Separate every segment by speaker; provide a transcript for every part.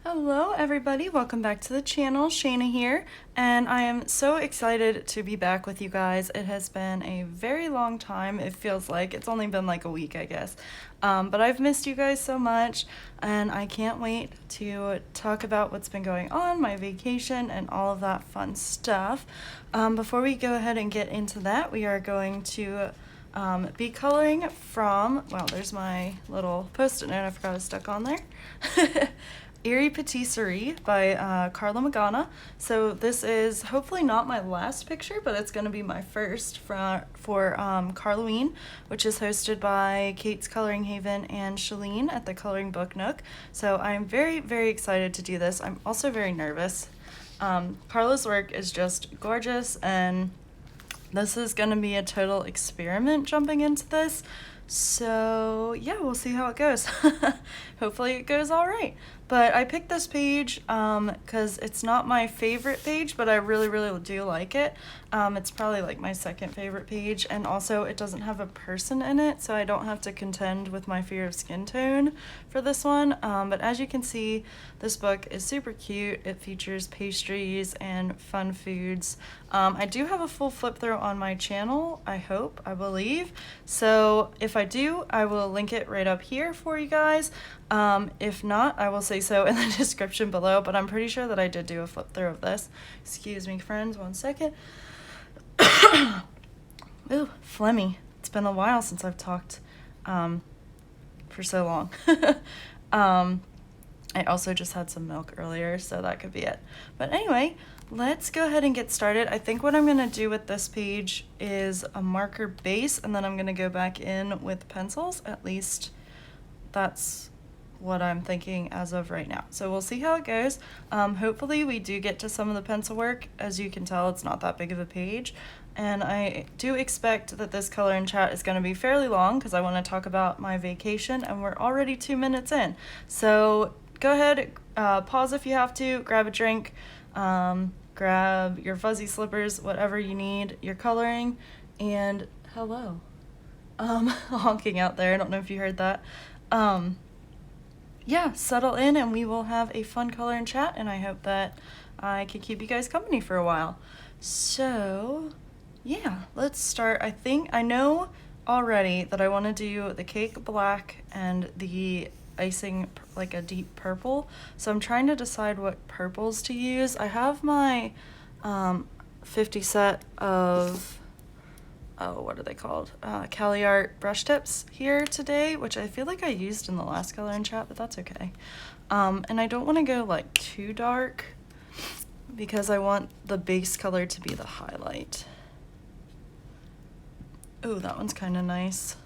Speaker 1: Hello everybody, welcome back to the channel. Shayna here, and I am so excited to be back with you guys. It has been a very long time. It feels like it's only been like a week, I guess. But I've missed you guys so much, and I can't wait to talk about what's been going on, my vacation, and all of that fun stuff. Before we go ahead and get into that, we are going to be coloring from, well, there's my little post-it note I forgot was stuck on there. Eerie Patisserie by Karla Magana. So this is hopefully not my last picture, but it's going to be my first for Carloween, which is hosted by Kate's Coloring Haven and Shelleen at the Coloring Book Nook. So I'm very, very excited to do this. I'm also very nervous. Karla's work is just gorgeous, and this is going to be a total experiment jumping into this. So yeah, we'll see how it goes. Hopefully it goes all right. But I picked this page because it's not my favorite page, but I really, really do like it. It's probably like my second favorite page, and also it doesn't have a person in it, so I don't have to contend with my fear of skin tone for this one. But as you can see, this book is super cute. It features pastries and fun foods. I do have a full flip through on my channel, I believe. So if I do, I will link it right up here for you guys. If not, I will say so in the description below, but I'm pretty sure that I did do a flip through of this. Excuse me, friends, 1 second. Ooh, phlegmy. It's been a while since I've talked for so long. I also just had some milk earlier, so that could be it. But anyway, let's go ahead and get started. I think what I'm going to do with this page is a marker base, and then I'm going to go back in with pencils. At least that's what I'm thinking as of right now. So we'll see how it goes. Hopefully we do get to some of the pencil work. As you can tell, it's not that big of a page. And I do expect that this color and chat is going to be fairly long because I want to talk about my vacation, and we're already 2 minutes in. So go ahead, pause if you have to, grab a drink, grab your fuzzy slippers, whatever you need, your coloring, and hello. Honking out there, I don't know if you heard that. Yeah, settle in and we will have a fun color and chat, and I hope that I can keep you guys company for a while. So yeah, let's start. I know already that I want to do the cake black and the icing like a deep purple, so I'm trying to decide what purples to use. I have my 50 set of what are they called? Cali Art brush tips here today, which I feel like I used in the last color and chat, but that's okay. And I don't want to go like too dark because I want the base color to be the highlight. Oh, that one's kind of nice,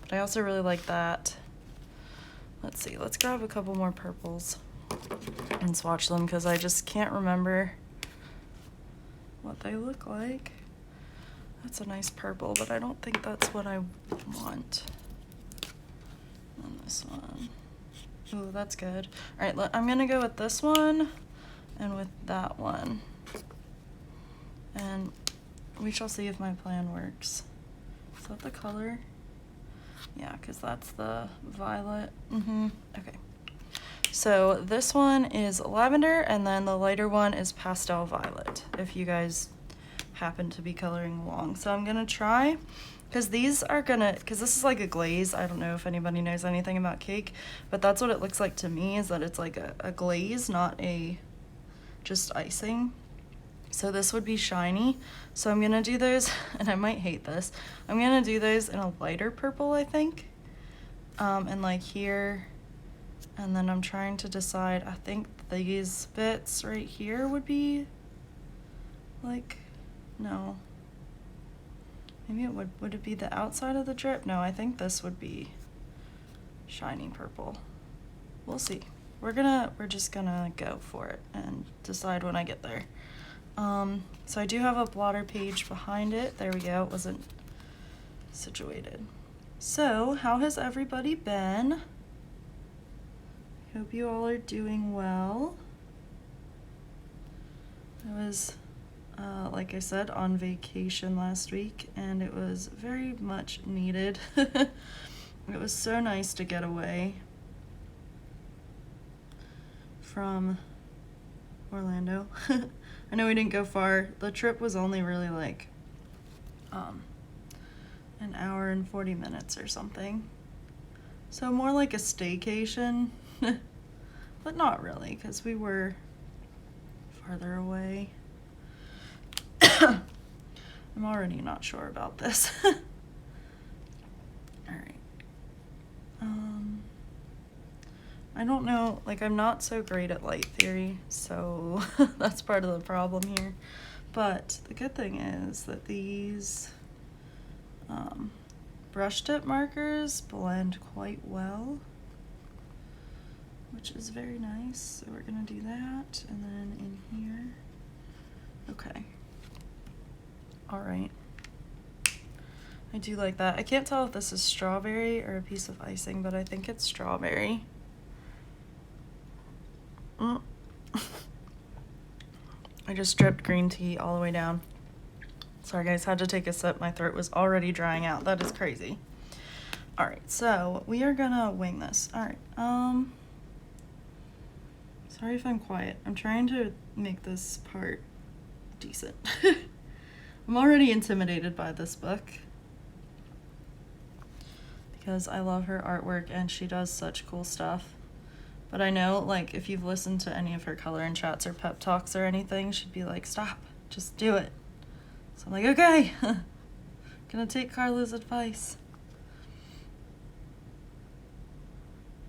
Speaker 1: but I also really like that. Let's see, let's grab a couple more purples and swatch them because I just can't remember what they look like. That's a nice purple, but I don't think that's what I want on this one. Ooh, that's good. All right, I'm gonna go with this one and with that one. And we shall see if my plan works. Is that the color? Yeah, because that's the violet. Okay. So this one is lavender, and then the lighter one is pastel violet, if you guys happen to be coloring along. So I'm gonna try, because this is like a glaze. I don't know if anybody knows anything about cake, but that's what it looks like to me, is that it's like a glaze, not a just icing. So this would be shiny. So I'm gonna do those, and I might hate this. I'm gonna do those in a lighter purple, I think. And like here, and then I'm trying to decide, I think these bits right here would be like, no. Maybe it would it be the outside of the drip? No, I think this would be shiny purple. We'll see. We're just gonna go for it and decide when I get there. So I do have a blotter page behind it. There we go. It wasn't situated. So how has everybody been? Hope you all are doing well. I was like I said, on vacation last week, and it was very much needed. It was so nice to get away from Orlando. I know we didn't go far. The trip was only really like an hour and 40 minutes or something. So more like a staycation, but not really, because we were farther away. I'm already not sure about this. Alright. I don't know, like I'm not so great at light theory, so that's part of the problem here. But the good thing is that these brush tip markers blend quite well, which is very nice. So we're gonna do that, and then in here. Okay. All right. I do like that. I can't tell if this is strawberry or a piece of icing, but I think it's strawberry. I just dripped green tea all the way down. Sorry guys, had to take a sip. My throat was already drying out. That is crazy. All right, so we are gonna wing this. All right. Sorry if I'm quiet. I'm trying to make this part decent. I'm already intimidated by this book because I love her artwork and she does such cool stuff. But I know, like, if you've listened to any of her coloring chats or pep talks or anything, she'd be like, stop, just do it. So I'm like, okay, gonna take Karla's advice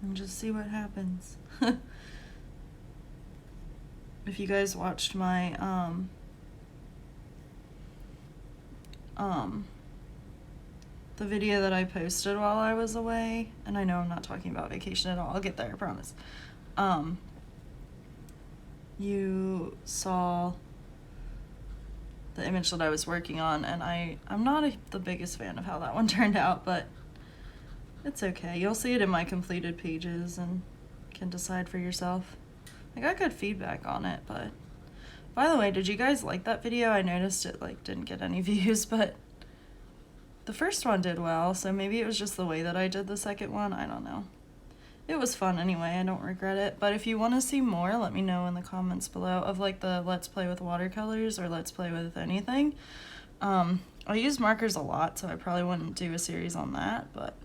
Speaker 1: and just see what happens. If you guys watched my, the video that I posted while I was away, and I know I'm not talking about vacation at all, I'll get there, I promise. You saw the image that I was working on, and I'm not the biggest fan of how that one turned out, but it's okay. You'll see it in my completed pages and can decide for yourself. I got good feedback on it, but by the way, did you guys like that video? I noticed it like didn't get any views, but the first one did well, so maybe it was just the way that I did the second one. I don't know. It was fun anyway. I don't regret it. But if you want to see more, let me know in the comments below of like the let's play with watercolors or let's play with anything. I use markers a lot, so I probably wouldn't do a series on that, but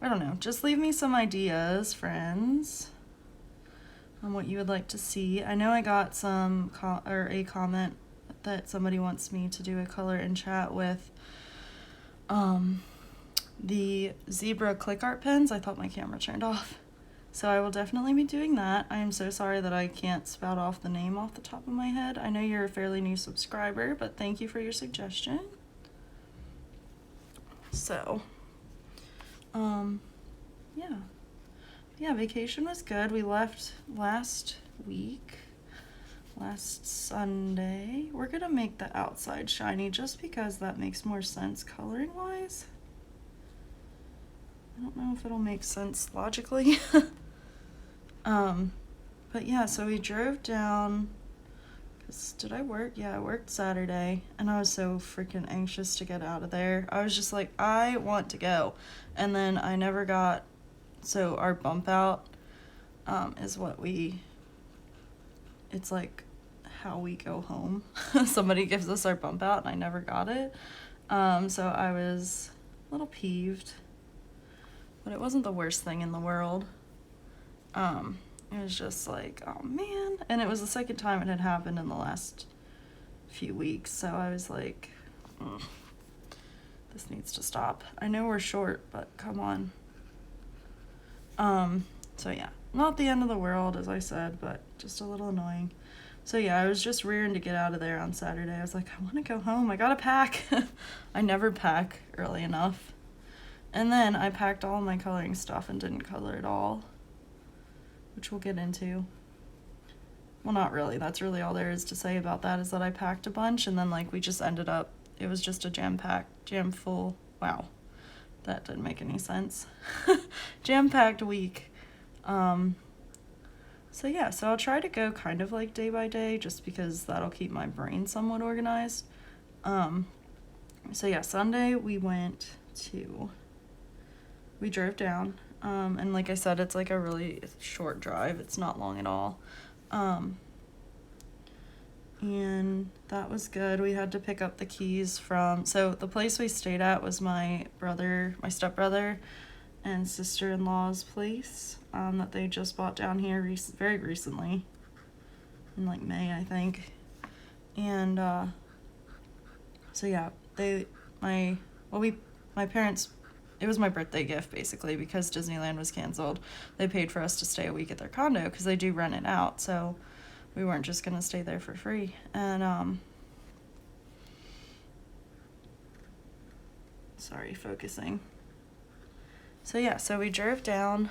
Speaker 1: I don't know. Just leave me some ideas, friends, on what you would like to see. I know I got some a comment that somebody wants me to do a color in chat with the zebra click art pens. I thought my camera turned off. So I will definitely be doing that. I am so sorry that I can't spout off the name off the top of my head. I know you're a fairly new subscriber, but thank you for your suggestion. So, yeah, vacation was good. We left last Sunday. We're gonna make the outside shiny just because that makes more sense coloring wise. I don't know if it'll make sense logically. But yeah, so we drove down, did I work? Yeah, I worked Saturday, and I was so freaking anxious to get out of there. I was just like, I want to go. And then I never got, so our bump out is what it's like how we go home. Somebody gives us our bump out, and I never got it. So I was a little peeved, but it wasn't the worst thing in the world. It was just like, oh man. And it was the second time it had happened in the last few weeks. So I was like, this needs to stop. I know we're short, but come on. So yeah, not the end of the world, as I said, but just a little annoying. So yeah, I was just rearing to get out of there on Saturday. I was like, I want to go home. I gotta pack. I never pack early enough. And then I packed all my coloring stuff and didn't color at all, which we'll get into. Well, not really. That's really all there is to say about that, is that I packed a bunch and then like we just ended up, it was just a jam full, wow, that didn't make any sense. Jam-packed week. So yeah, so I'll try to go kind of like day by day just because that'll keep my brain somewhat organized. So yeah, Sunday we drove down. And like I said, it's like a really short drive. It's not long at all. And that was good. We had to pick up the keys so the place we stayed at was my stepbrother and sister-in-law's place, that they just bought down here very recently, in like May, I think. And so yeah, my parents, it was my birthday gift basically, because Disneyland was canceled. They paid for us to stay a week at their condo because they do rent it out, so we weren't just gonna stay there for free. And sorry, focusing. So yeah, so we drove down.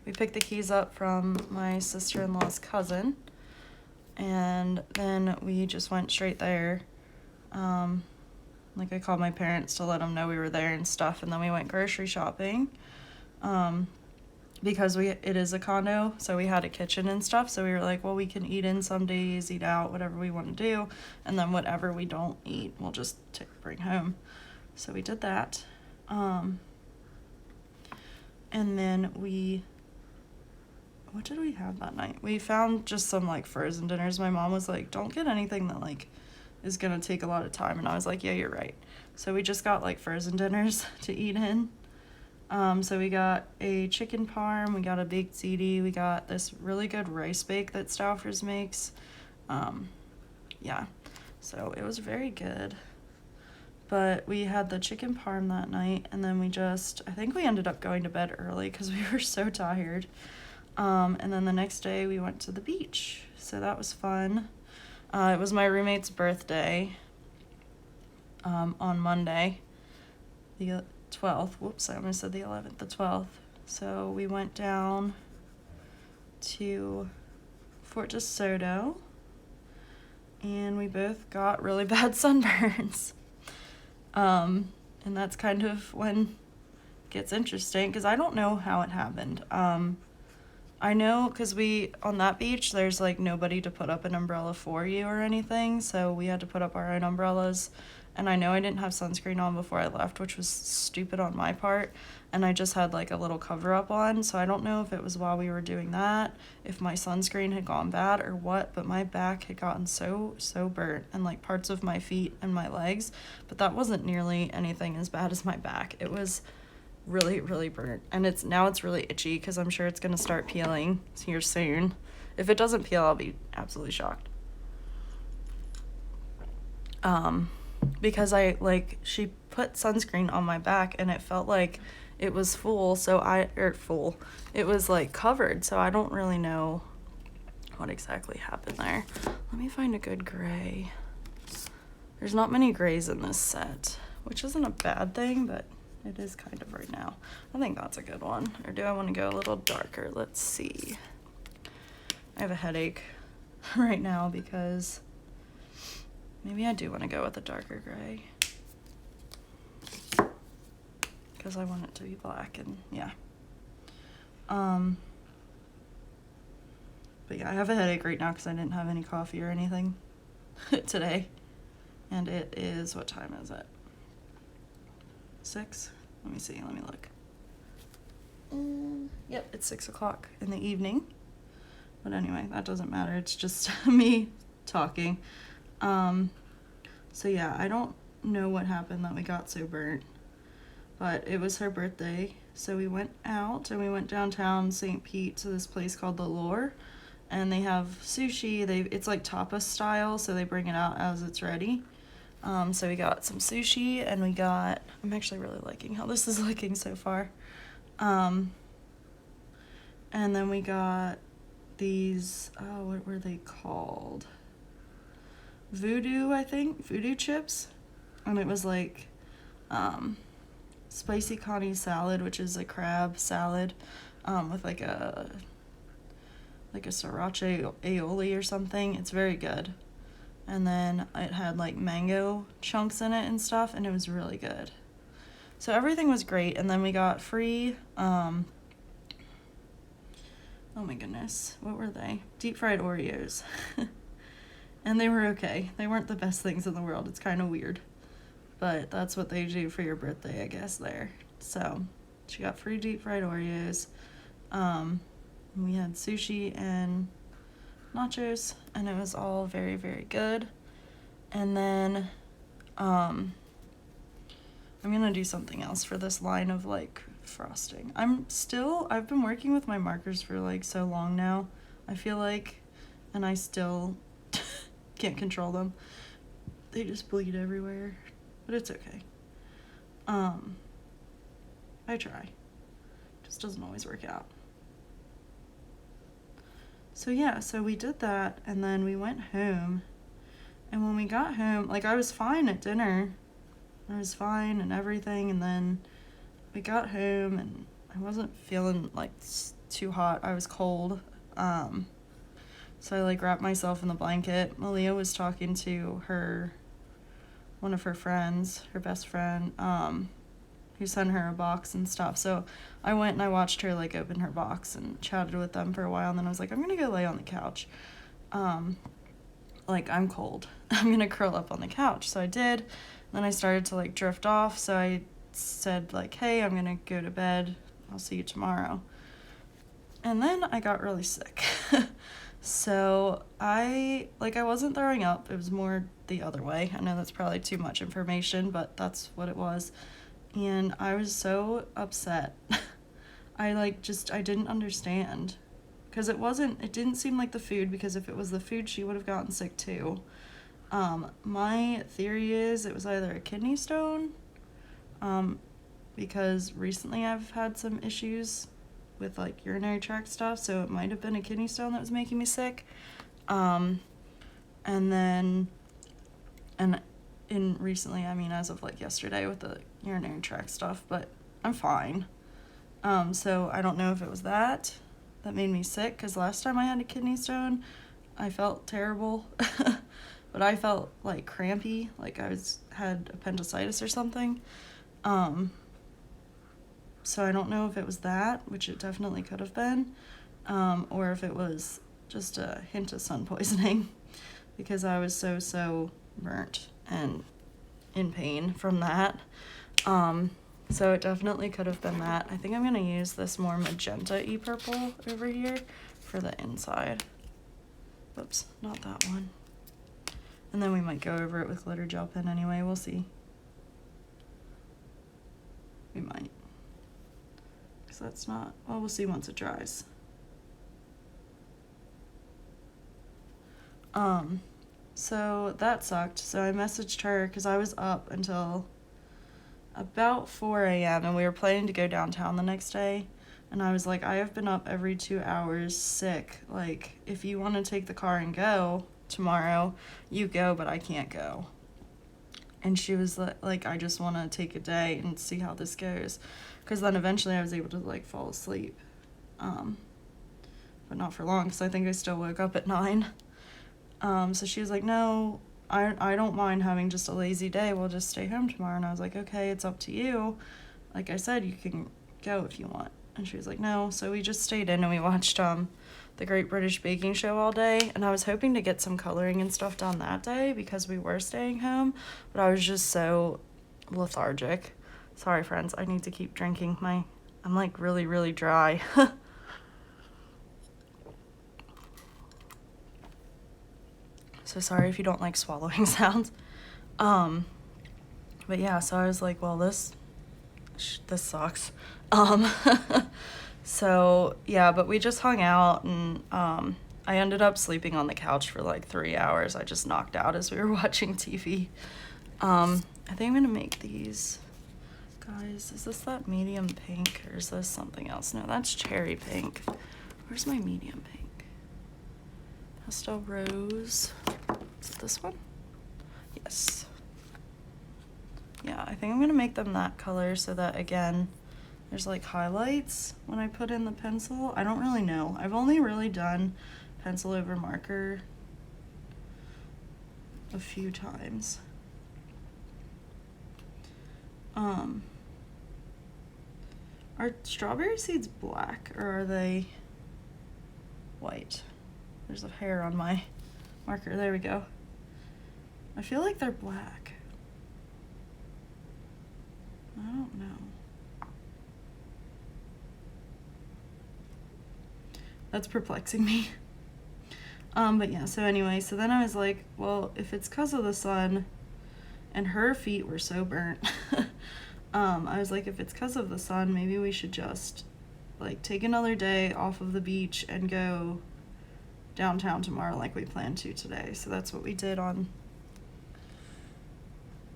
Speaker 1: We picked the keys up from my sister-in-law's cousin, and then we just went straight there. Like I called my parents to let them know we were there and stuff, and then we went grocery shopping. Because it is a condo, so we had a kitchen and stuff, so we were like, well, we can eat in some days, eat out, whatever we want to do, and then whatever we don't eat, we'll just bring home. So we did that. And then what did we have that night? We found just some like frozen dinners. My mom was like, don't get anything that like is gonna take a lot of time, and I was like, yeah, you're right. So we just got like frozen dinners to eat in. So we got a chicken parm, we got a baked ziti, we got this really good rice bake that Stauffer's makes. Yeah, so it was very good. But we had the chicken parm that night, and then I think we ended up going to bed early because we were so tired. And then the next day we went to the beach, so that was fun. It was my roommate's birthday, on Monday, the 12th. Whoops, I almost said the 11th, the 12th. So we went down to Fort DeSoto, and we both got really bad sunburns. And that's kind of when it gets interesting, because I don't know how it happened. I know because on that beach, there's like nobody to put up an umbrella for you or anything, so we had to put up our own umbrellas. And I know I didn't have sunscreen on before I left, which was stupid on my part, and I just had like a little cover up on, so I don't know if it was while we were doing that, if my sunscreen had gone bad or what, but my back had gotten so burnt, and like parts of my feet and my legs, but that wasn't nearly anything as bad as my back. It was really, really burnt, and it's really itchy because I'm sure it's gonna start peeling here soon. If it doesn't peel, I'll be absolutely shocked. Because she put sunscreen on my back and it felt like it was full, it was like covered, so I don't really know what exactly happened there. Let me find a good gray. There's not many grays in this set, which isn't a bad thing, but it is kind of right now. I think that's a good one. Or do I want to go a little darker? Let's see. I have a headache right now because maybe I do want to go with a darker gray, because I want it to be black, and yeah. But yeah, I have a headache right now because I didn't have any coffee or anything today. And it is, what time is it? 6? Let me see, let me look. Yep, it's 6 o'clock in the evening. But anyway, that doesn't matter. It's just me talking. So yeah, I don't know what happened that we got so burnt, but it was her birthday, so we went out and we went downtown St. Pete to this place called The Lure, and they have sushi. It's like tapas style, so they bring it out as it's ready. So we got some sushi, and I'm actually really liking how this is looking so far. And then we got these, what were they called? Voodoo chips. And it was like spicy connie salad, which is a crab salad, with like a sriracha aioli or something. It's very good. And then it had like mango chunks in it and stuff, and it was really good. So everything was great. And then we got free, oh my goodness, what were they? Deep fried Oreos. And they were okay. They weren't the best things in the world. It's kind of weird, but that's what they do for your birthday, I guess, there. So She got free deep fried Oreos. We had sushi and nachos, and it was all very, very good. And then I'm gonna do something else for this line of like frosting. I've been working with my markers for like so long now, I feel like, and I still can't control them. They just bleed everywhere, but it's okay. I try. Just doesn't always work out. So yeah, so we did that, and then we went home. And when we got home, like, I was fine at dinner. I was fine and everything, and then we got home, and I wasn't feeling, like, too hot. I was cold. So I, like, wrapped myself in the blanket. Malia was talking to one of her friends, her best friend, who sent her a box and stuff. So I went and I watched her, like, open her box and chatted with them for a while, and then I was like, I'm gonna go lay on the couch. Like, I'm cold. I'm gonna curl up on the couch. So I did. And then I started to, like, drift off. So I said, like, hey, I'm gonna go to bed. I'll see you tomorrow. And then I got really sick. So I wasn't throwing up. It was more the other way. I know that's probably too much information, but that's what it was. And I was so upset. I didn't understand. Because it didn't seem like the food, because if it was the food, she would have gotten sick too. My theory is it was either a kidney stone, because recently I've had some issues with, like, urinary tract stuff, so it might have been a kidney stone that was making me sick. And recently, I mean, as of, like, yesterday with the urinary tract stuff, but I'm fine. So I don't know if it was that made me sick, because last time I had a kidney stone, I felt terrible, but I felt, like, crampy, like I had appendicitis or something. So I don't know if it was that, which it definitely could have been, or if it was just a hint of sun poisoning, because I was so burnt and in pain from that. So it definitely could have been that. I think I'm going to use this more magenta-y purple over here for the inside. Whoops, not that one. And then we might go over it with glitter gel pen anyway. We'll see. We might. Because that's not... Well, we'll see once it dries. So that sucked. So I messaged her because I was up until about 4 a.m. and we were planning to go downtown the next day. And I was like, I have been up every 2 hours sick. Like, if you want to take the car and go tomorrow, you go, but I can't go. And she was like, I just want to take a day and see how this goes. Because then eventually I was able to, like, fall asleep. But not for long, because I think I still woke up at 9. So she was like, no, I don't mind having just a lazy day. We'll just stay home tomorrow. And I was like, okay, it's up to you. Like I said, you can go if you want. And she was like, no. So we just stayed in and we watched the Great British Baking Show all day. And I was hoping to get some coloring and stuff done that day because we were staying home. But I was just so lethargic. Sorry, friends. I need to keep drinking. I'm like really, really dry. So sorry if you don't like swallowing sounds. But yeah, so I was like, well, this sucks. So yeah, but we just hung out and I ended up sleeping on the couch for like 3 hours. I just knocked out as we were watching TV. I think I'm gonna make these. Guys, is this that medium pink or is this something else? No, that's cherry pink. Where's my medium pink? Pastel rose. Is it this one? Yes. Yeah, I think I'm gonna make them that color so that, again, there's like highlights when I put in the pencil. I don't really know. I've only really done pencil over marker a few times. Are strawberry seeds black or are they white? There's a hair on my marker. There we go. I feel like they're black. I don't know. That's perplexing me. But yeah, so anyway, so then I was like, well, if it's because of the sun, and her feet were so burnt, I was like, if it's because of the sun, maybe we should just, like, take another day off of the beach and go downtown tomorrow like we planned to today. So that's what we did on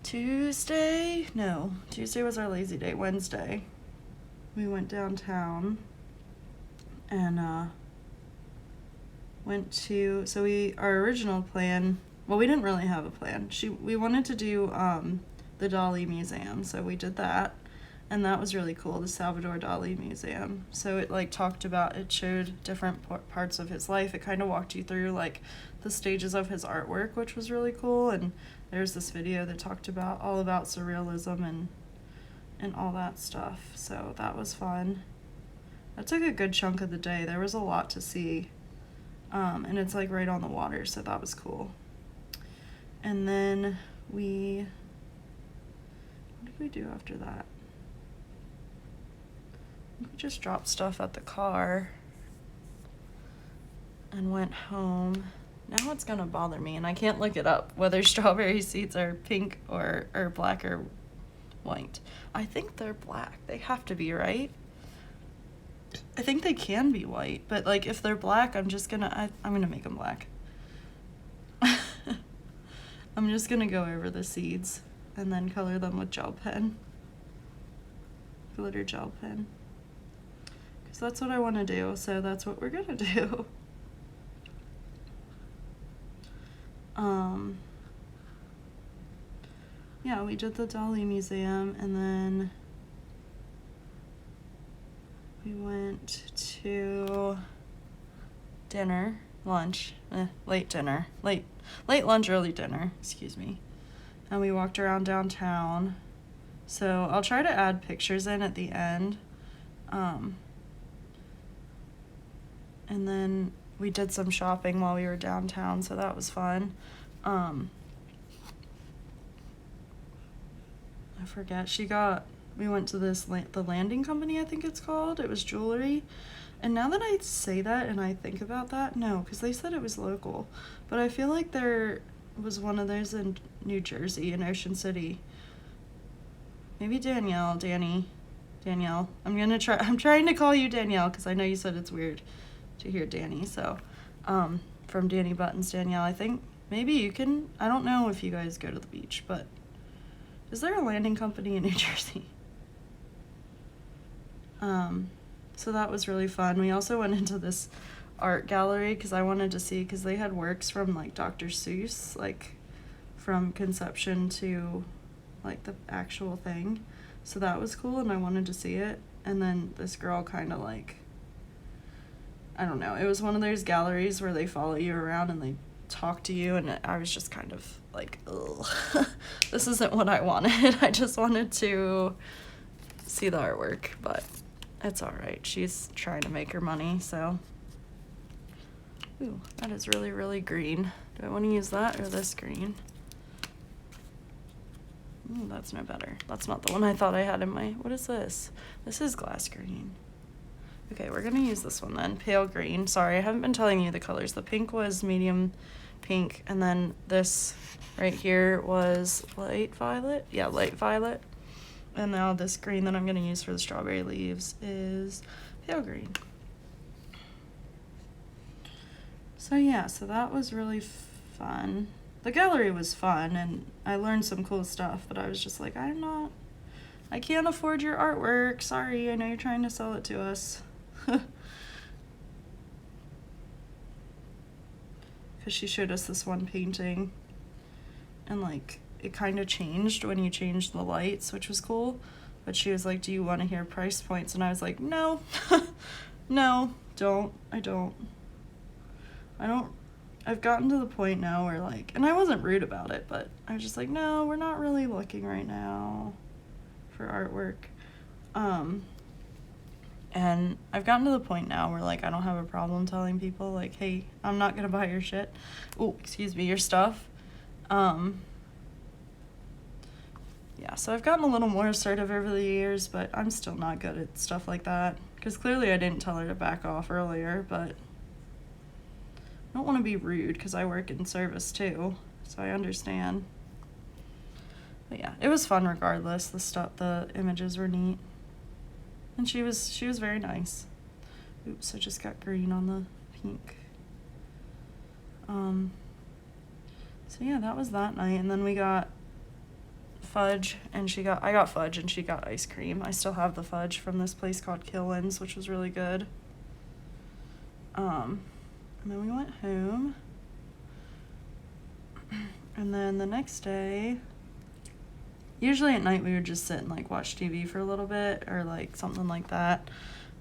Speaker 1: Tuesday. No, Tuesday was our lazy day. Wednesday, we went downtown and, went to, so our original plan, well, we didn't really have a plan. We wanted to do the Dali Museum, so we did that, and that was really cool, the Salvador Dali Museum. So it like it showed different parts of his life. It kind of walked you through like the stages of his artwork, which was really cool. And there's this video that talked all about surrealism and all that stuff. So that was fun. That took a good chunk of the day. There was a lot to see. And it's like right on the water, so that was cool. And then what did we do after that? We just dropped stuff at the car and went home. Now it's gonna bother me, and I can't look it up, whether strawberry seeds are pink or black or white. I think they're black. They have to be, right? I think they can be white, but like if they're black, I'm gonna make them black. I'm just gonna go over the seeds and then color them with gel pen. Glitter gel pen. Because that's what I want to do, so that's what we're gonna do. Yeah, we did the Dali Museum, and then we went to lunch, late lunch, early dinner, excuse me. And we walked around downtown. So I'll try to add pictures in at the end. And then we did some shopping while we were downtown, so that was fun. I forget, we went to the Landing Company, I think it's called. It was jewelry. And now that I say that and I think about that, no, because they said it was local. But I feel like there was one of those in New Jersey, in Ocean City. Maybe Danielle. I'm trying to call you Danielle because I know you said it's weird to hear Danny. So, from Danny Buttons, Danielle, I think maybe you can, I don't know if you guys go to the beach, but is there a Landing Company in New Jersey? So that was really fun. We also went into this art gallery because I wanted to see, because they had works from like Dr. Seuss, like from conception to like the actual thing. So that was cool, and I wanted to see it. And then this girl kind of like, I don't know, it was one of those galleries where they follow you around and they talk to you, and I was just kind of like, ugh, this isn't what I wanted. I just wanted to see the artwork, but it's all right. She's trying to make her money, so. Ooh, that is really, really green. Do I want to use that or this green? Ooh, that's no better. That's not the one I thought I had in my, what is this? This is glass green. Okay, we're gonna use this one then, pale green. Sorry, I haven't been telling you the colors. The pink was medium pink, and then this right here was light violet. Yeah, light violet. And now this green that I'm gonna use for the strawberry leaves is pale green. So yeah, so that was really fun. The gallery was fun, and I learned some cool stuff, but I was just like, I can't afford your artwork. Sorry, I know you're trying to sell it to us. Because she showed us this one painting, and like it kind of changed when you changed the lights, which was cool. But she was like, do you want to hear price points? And I was like, no. No, I don't. I've gotten to the point now where like, and I wasn't rude about it, but I was just like, no, we're not really looking right now for artwork. And I've gotten to the point now where like I don't have a problem telling people like, hey, I'm not gonna buy your shit. Oh, excuse me, your stuff. Yeah, so I've gotten a little more assertive over the years, but I'm still not good at stuff like that. Because clearly I didn't tell her to back off earlier, but I don't want to be rude because I work in service too, so I understand. But yeah, it was fun regardless. The images were neat. And she was very nice. Oops, I just got green on the pink. So yeah, that was that night, and then we got fudge, and I got fudge and she got ice cream. I still have the fudge from this place called Kilwins, which was really good. And then we went home. And then the next day, usually at night we would just sit and like watch TV for a little bit or like something like that.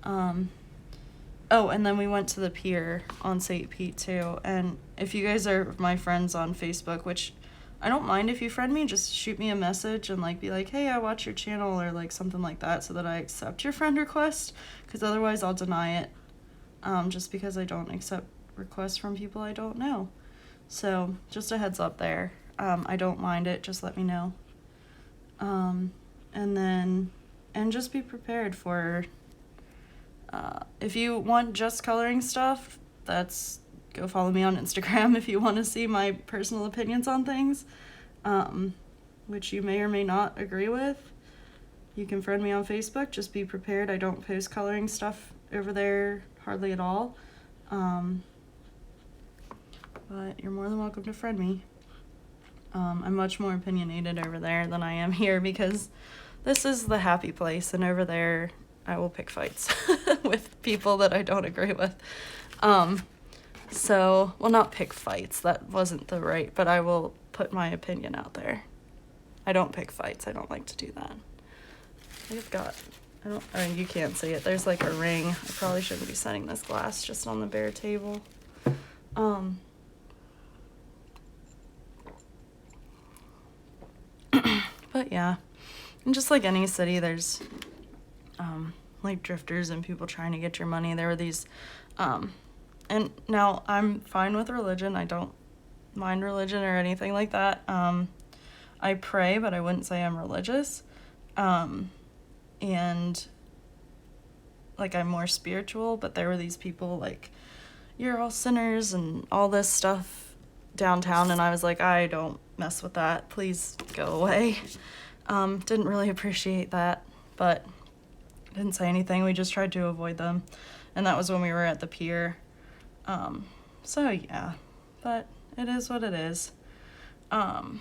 Speaker 1: Oh, and then we went to the pier on St. Pete too. And if you guys are my friends on Facebook, which I don't mind if you friend me, just shoot me a message and like be like, hey, I watch your channel or like something like that so that I accept your friend request, because otherwise I'll deny it, just because I don't accept requests from people I don't know. So just a heads up there. I don't mind it, just let me know. And just be prepared for, if you want just coloring stuff, go follow me on Instagram if you want to see my personal opinions on things, which you may or may not agree with. You can friend me on Facebook, just be prepared. I don't post coloring stuff over there hardly at all. But you're more than welcome to friend me. I'm much more opinionated over there than I am here because this is the happy place, and over there I will pick fights with people that I don't agree with. Well, not pick fights, that wasn't the right, but I will put my opinion out there. I don't pick fights, I don't like to do that. You can't see it, there's like a ring. I probably shouldn't be setting this glass just on the bare table. But yeah, and just like any city, there's like drifters and people trying to get your money. There were these, and now I'm fine with religion. I don't mind religion or anything like that. I pray, but I wouldn't say I'm religious. And like I'm more spiritual, but there were these people like, you're all sinners and all this stuff downtown, and I was like, I don't mess with that, please go away. Didn't really appreciate that, but didn't say anything. We just tried to avoid them, and that was when we were at the pier. So yeah, but it is what it is. And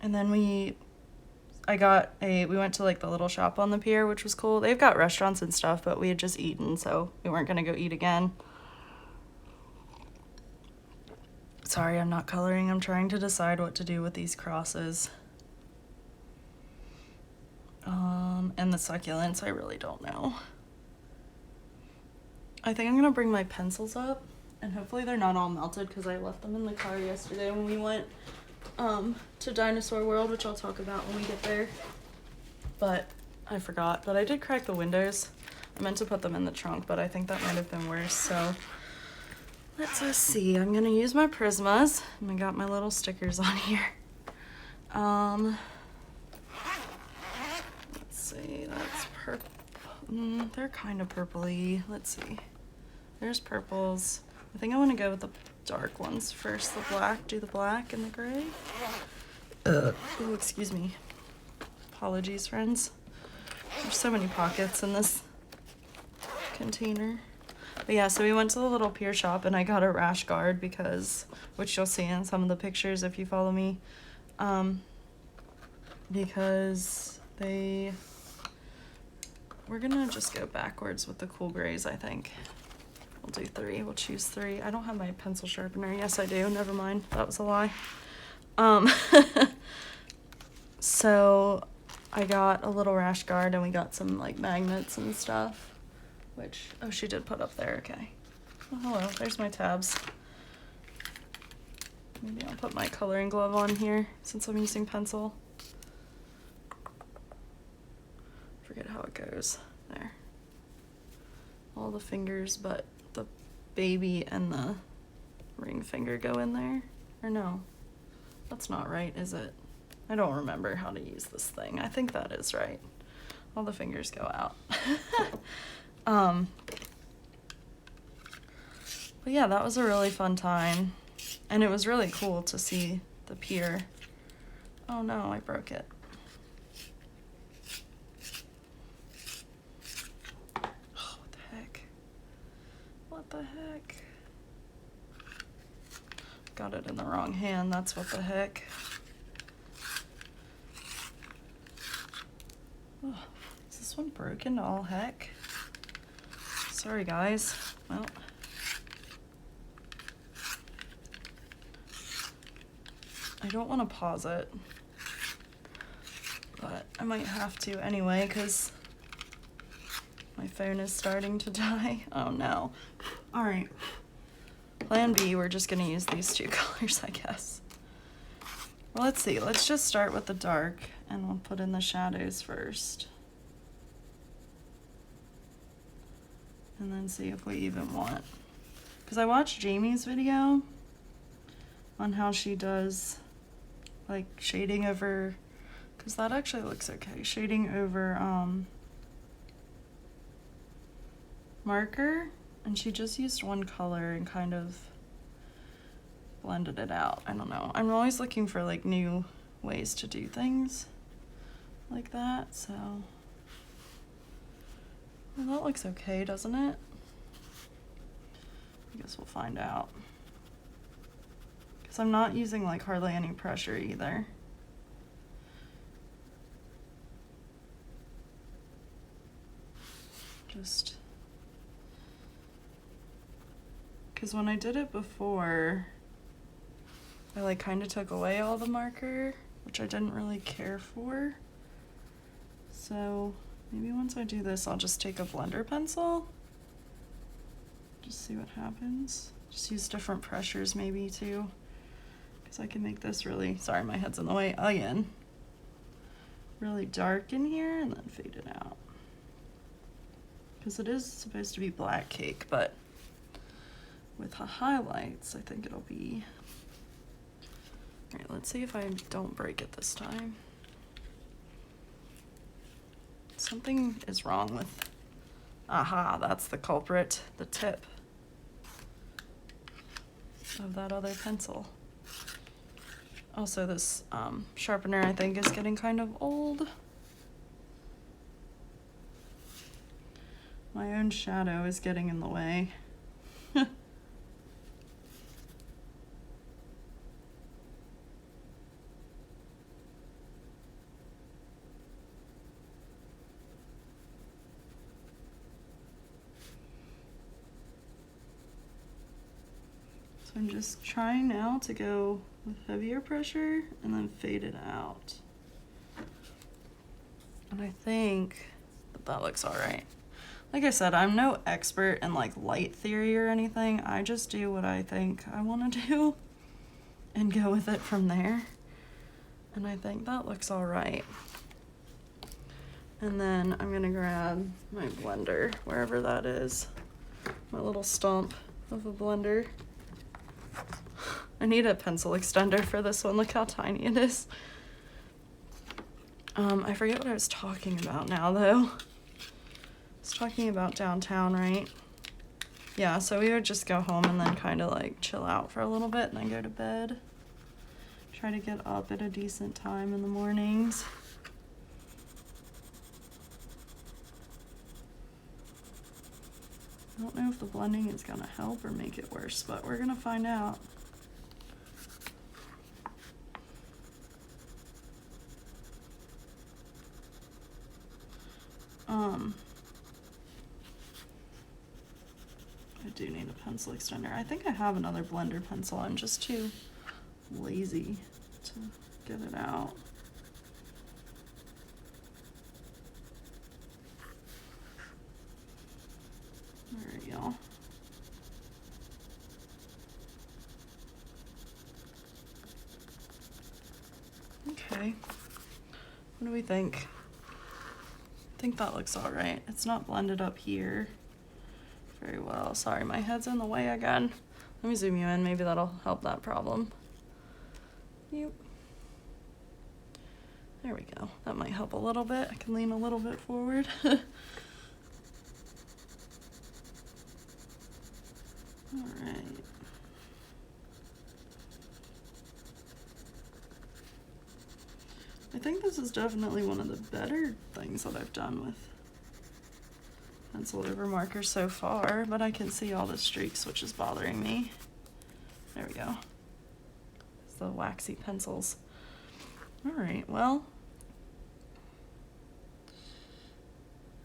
Speaker 1: then we went to like the little shop on the pier, which was cool. They've got restaurants and stuff, but we had just eaten, so we weren't gonna go eat again. Sorry, I'm not coloring. I'm trying to decide what to do with these crosses. And the succulents, I really don't know. I think I'm gonna bring my pencils up, and hopefully they're not all melted because I left them in the car yesterday when we went to Dinosaur World, which I'll talk about when we get there. But I forgot. But I did crack the windows. I meant to put them in the trunk, but I think that might have been worse, so let's see. I'm gonna use my Prismas, and I got my little stickers on here. Let's see, that's purple. They're kind of purpley. Let's see. There's purples. I think I want to go with the dark ones first. The black, do the black and the gray. Oh, excuse me. Apologies, friends. There's so many pockets in this container. But yeah, so we went to the little pier shop, and I got a rash guard which you'll see in some of the pictures if you follow me, because we're gonna just go backwards with the cool grays, I think. We'll do 3, we'll choose 3. I don't have my pencil sharpener. Yes, I do, never mind, that was a lie. So I got a little rash guard, and we got some like magnets and stuff. She did put up there, okay. Oh, hello, there's my tabs. Maybe I'll put my coloring glove on here since I'm using pencil. Forget how it goes. There. All the fingers but the baby and the ring finger go in there. Or no, that's not right, is it? I don't remember how to use this thing. I think that is right. All the fingers go out. But But yeah, that was a really fun time. And it was really cool to see the pier. Oh no, I broke it. Oh, what the heck? What the heck? Got it in the wrong hand, that's what the heck. Oh, is this one broken to all heck? Sorry guys. Well, I don't want to pause it, but I might have to anyway because my phone is starting to die. Oh no. All right. Plan B, we're just gonna use these two colors, I guess. Well, let's see. Let's just start with the dark and we'll put in the shadows first. And then see if we even want. Because I watched Jamie's video on how she does like shading over, because that actually looks okay. Shading over marker, and she just used one color and kind of blended it out. I don't know. I'm always looking for like new ways to do things like that, so. Well, that looks okay, doesn't it? I guess we'll find out. Because I'm not using like hardly any pressure either. Just because when I did it before, I like kind of took away all the marker, which I didn't really care for. So maybe once I do this, I'll just take a blender pencil. Just see what happens. Just use different pressures maybe too. Because I can make this really, sorry my head's in the way again, really dark in here and then fade it out. Because it is supposed to be black cake, but with the highlights, I think it'll be. All right, let's see if I don't break it this time. Something is wrong with, aha, that's the culprit, the tip of that other pencil. Also, this sharpener, I think, is getting kind of old. My own shadow is getting in the way. So I'm just trying now to go with heavier pressure and then fade it out. And I think that looks all right. Like I said, I'm no expert in like light theory or anything. I just do what I think I want to do and go with it from there. And I think that looks all right. And then I'm gonna grab my blender, wherever that is. My little stump of a blender. I need a pencil extender for this one. Look how tiny it is. I forget what I was talking about now though. I was talking about downtown, right? Yeah, so we would just go home and then kind of like chill out for a little bit and then go to bed. Try to get up at a decent time in the mornings. I don't know if the blending is gonna help or make it worse, but we're gonna find out. I do need a pencil extender. I think I have another blender pencil. I'm just too lazy to get it out. There we go. Okay. What do we think? I think that looks all right. It's not blended up here very well. Sorry, my head's in the way again. Let me zoom you in. Maybe that'll help that problem. Yep. There we go. That might help a little bit. I can lean a little bit forward. All right. I think this is definitely one of the better things that I've done with pencil over marker so far, but I can see all the streaks, which is bothering me. There we go. It's the waxy pencils. All right, well,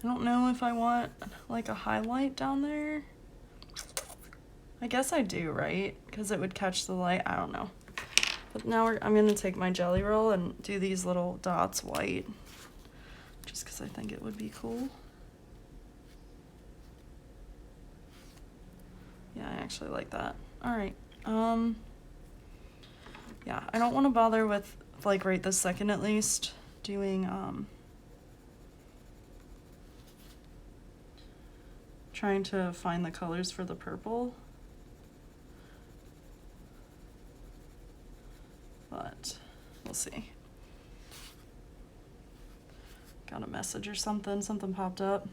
Speaker 1: I don't know if I want like a highlight down there. I guess I do, right? Because it would catch the light. I don't know. But now I'm going to take my jelly roll and do these little dots white, just because I think it would be cool. Yeah, I actually like that. All right. Yeah, I don't want to bother with, like, right this second at least, doing, trying to find the colors for the purple. But we'll see. Got a message or something. Something popped up.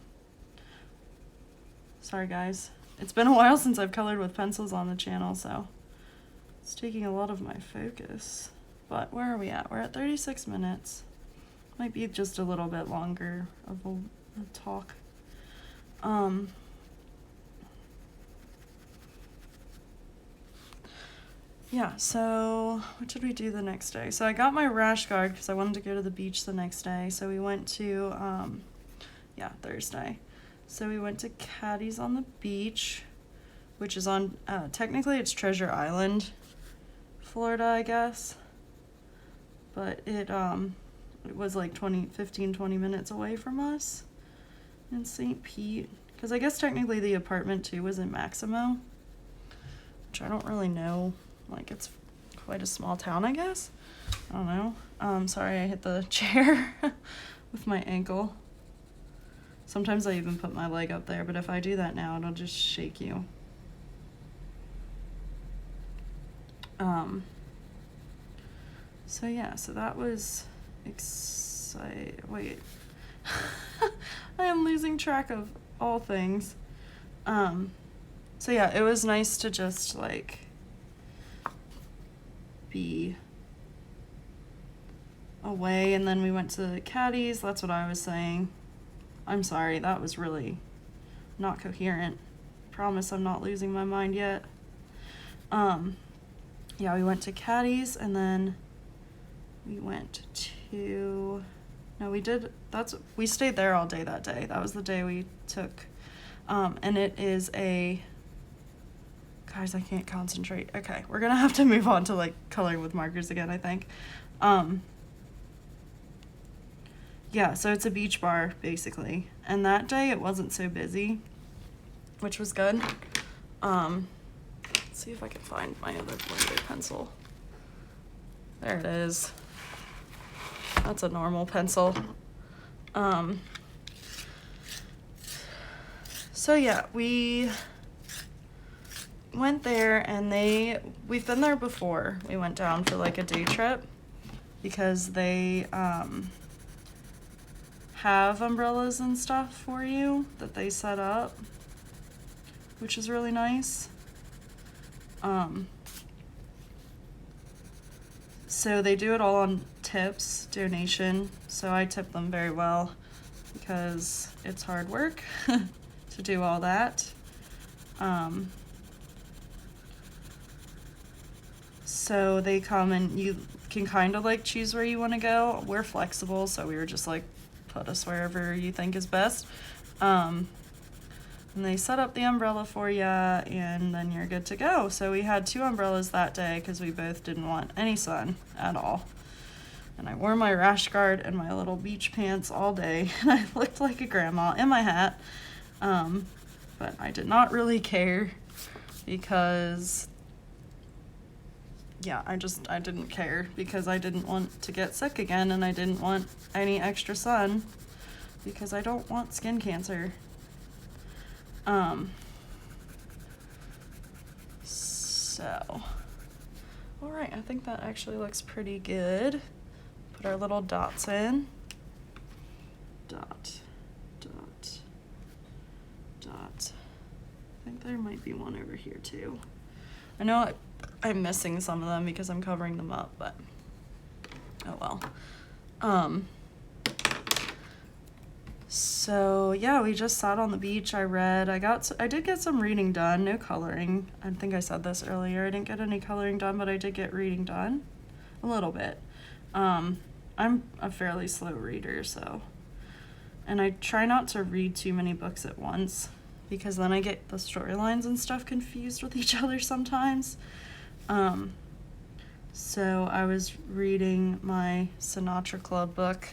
Speaker 1: Sorry, guys. It's been a while since I've colored with pencils on the channel, so it's taking a lot of my focus. But where are we at? We're at 36 minutes. Might be just a little bit longer of a talk. Yeah, so what did we do the next day? So I got my rash guard because I wanted to go to the beach the next day. So we went to, Thursday. So we went to Caddy's on the beach, which is on, technically it's Treasure Island, Florida, I guess. But it was like 15, 20 minutes away from us in St. Pete. Because I guess technically the apartment too was in Maximo, which I don't really know. Like, it's quite a small town, I guess. I don't know. Sorry, I hit the chair with my ankle. Sometimes I even put my leg up there, but if I do that now, it'll just shake you. So yeah, so that was exciting. Wait. I am losing track of all things. So yeah, it was nice to just, like, be away, and then we went to Caddy's. That's what I was saying. I'm sorry, that was really not coherent. Promise I'm not losing my mind yet. Yeah, we went to Caddy's, and then we went to, no, we stayed there all day that day. That was the day we took, and it is guys, I can't concentrate. Okay, we're gonna have to move on to, like, coloring with markers again, I think. Yeah, so it's a beach bar, basically. And that day it wasn't so busy, which was good. Let's see if I can find my other blender pencil. There it is. That's a normal pencil. So yeah, we went there, and we've been there before. We went down for, like, a day trip because they have umbrellas and stuff for you that they set up, which is really nice. So they do it all on tips, donation, so I tip them very well because it's hard work to do all that. So they come, and you can kind of, like, choose where you want to go. We're flexible, so we were just like, put us wherever you think is best. And they set up the umbrella for you, and then you're good to go. So we had 2 umbrellas that day because we both didn't want any sun at all. And I wore my rash guard and my little beach pants all day, and I looked like a grandma in my hat. But I did not really care because, yeah, I didn't care because I didn't want to get sick again, and I didn't want any extra sun because I don't want skin cancer. So, all right, I think that actually looks pretty good. Put our little dots in. Dot, dot, dot. I think think there might be one over here too. I know I'm missing some of them because I'm covering them up, but oh well. So yeah, we just sat on the beach. I read. I did get some reading done. No coloring. I think I said this earlier. I didn't get any coloring done, but I did get reading done, a little bit. I'm a fairly slow reader, so, and I try not to read too many books at once because then I get the storylines and stuff confused with each other sometimes. So I was reading my Sinatra Club book.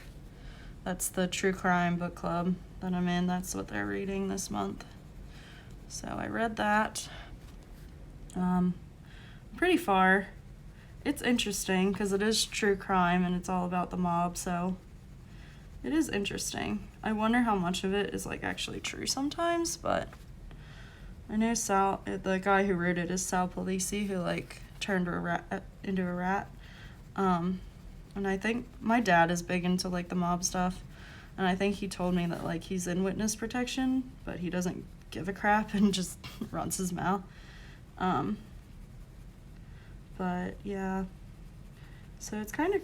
Speaker 1: That's the true crime book club that I'm in. That's what they're reading this month. So I read that. Pretty far. It's interesting because it is true crime and it's all about the mob, so it is interesting. I wonder how much of it is like actually true sometimes, but I know the guy who wrote it is Sal Polisi, who like turned a rat into a rat. And I think my dad is big into like the mob stuff, and I think he told me that like he's in witness protection, but he doesn't give a crap and just runs his mouth. But yeah, so it's kind of,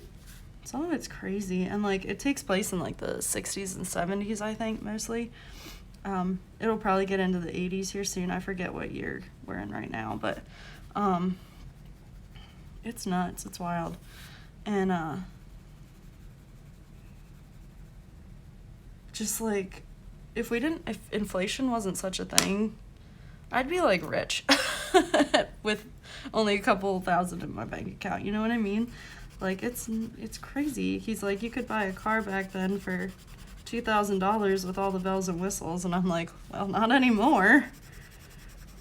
Speaker 1: some of it's crazy, and like it takes place in like the 60s and 70s, I think, mostly. It'll probably get into the 80s here soon. I forget what year we're in right now, but it's nuts. It's wild. And just like, if inflation wasn't such a thing, I'd be like rich with only a couple thousand in my bank account. You know what I mean? Like it's crazy. He's like, you could buy a car back then for $2,000 with all the bells and whistles, and I'm like, well, not anymore.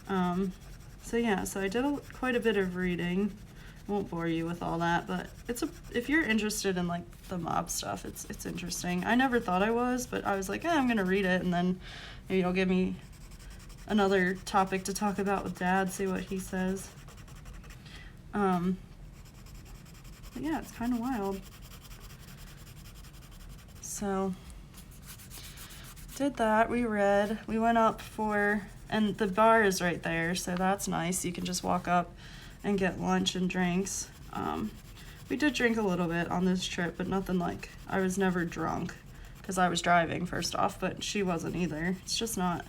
Speaker 1: So yeah, so I did quite a bit of reading. I won't bore you with all that, but if you're interested in like the mob stuff, it's interesting. I never thought I was, but I was like, I'm gonna read it, and then maybe it'll give me another topic to talk about with Dad, see what he says. But yeah, it's kind of wild. So did that. We read. We went up and the bar is right there, so that's nice. You can just walk up and get lunch and drinks. We did drink a little bit on this trip, but nothing like, I was never drunk because I was driving first off, but she wasn't either. It's just not,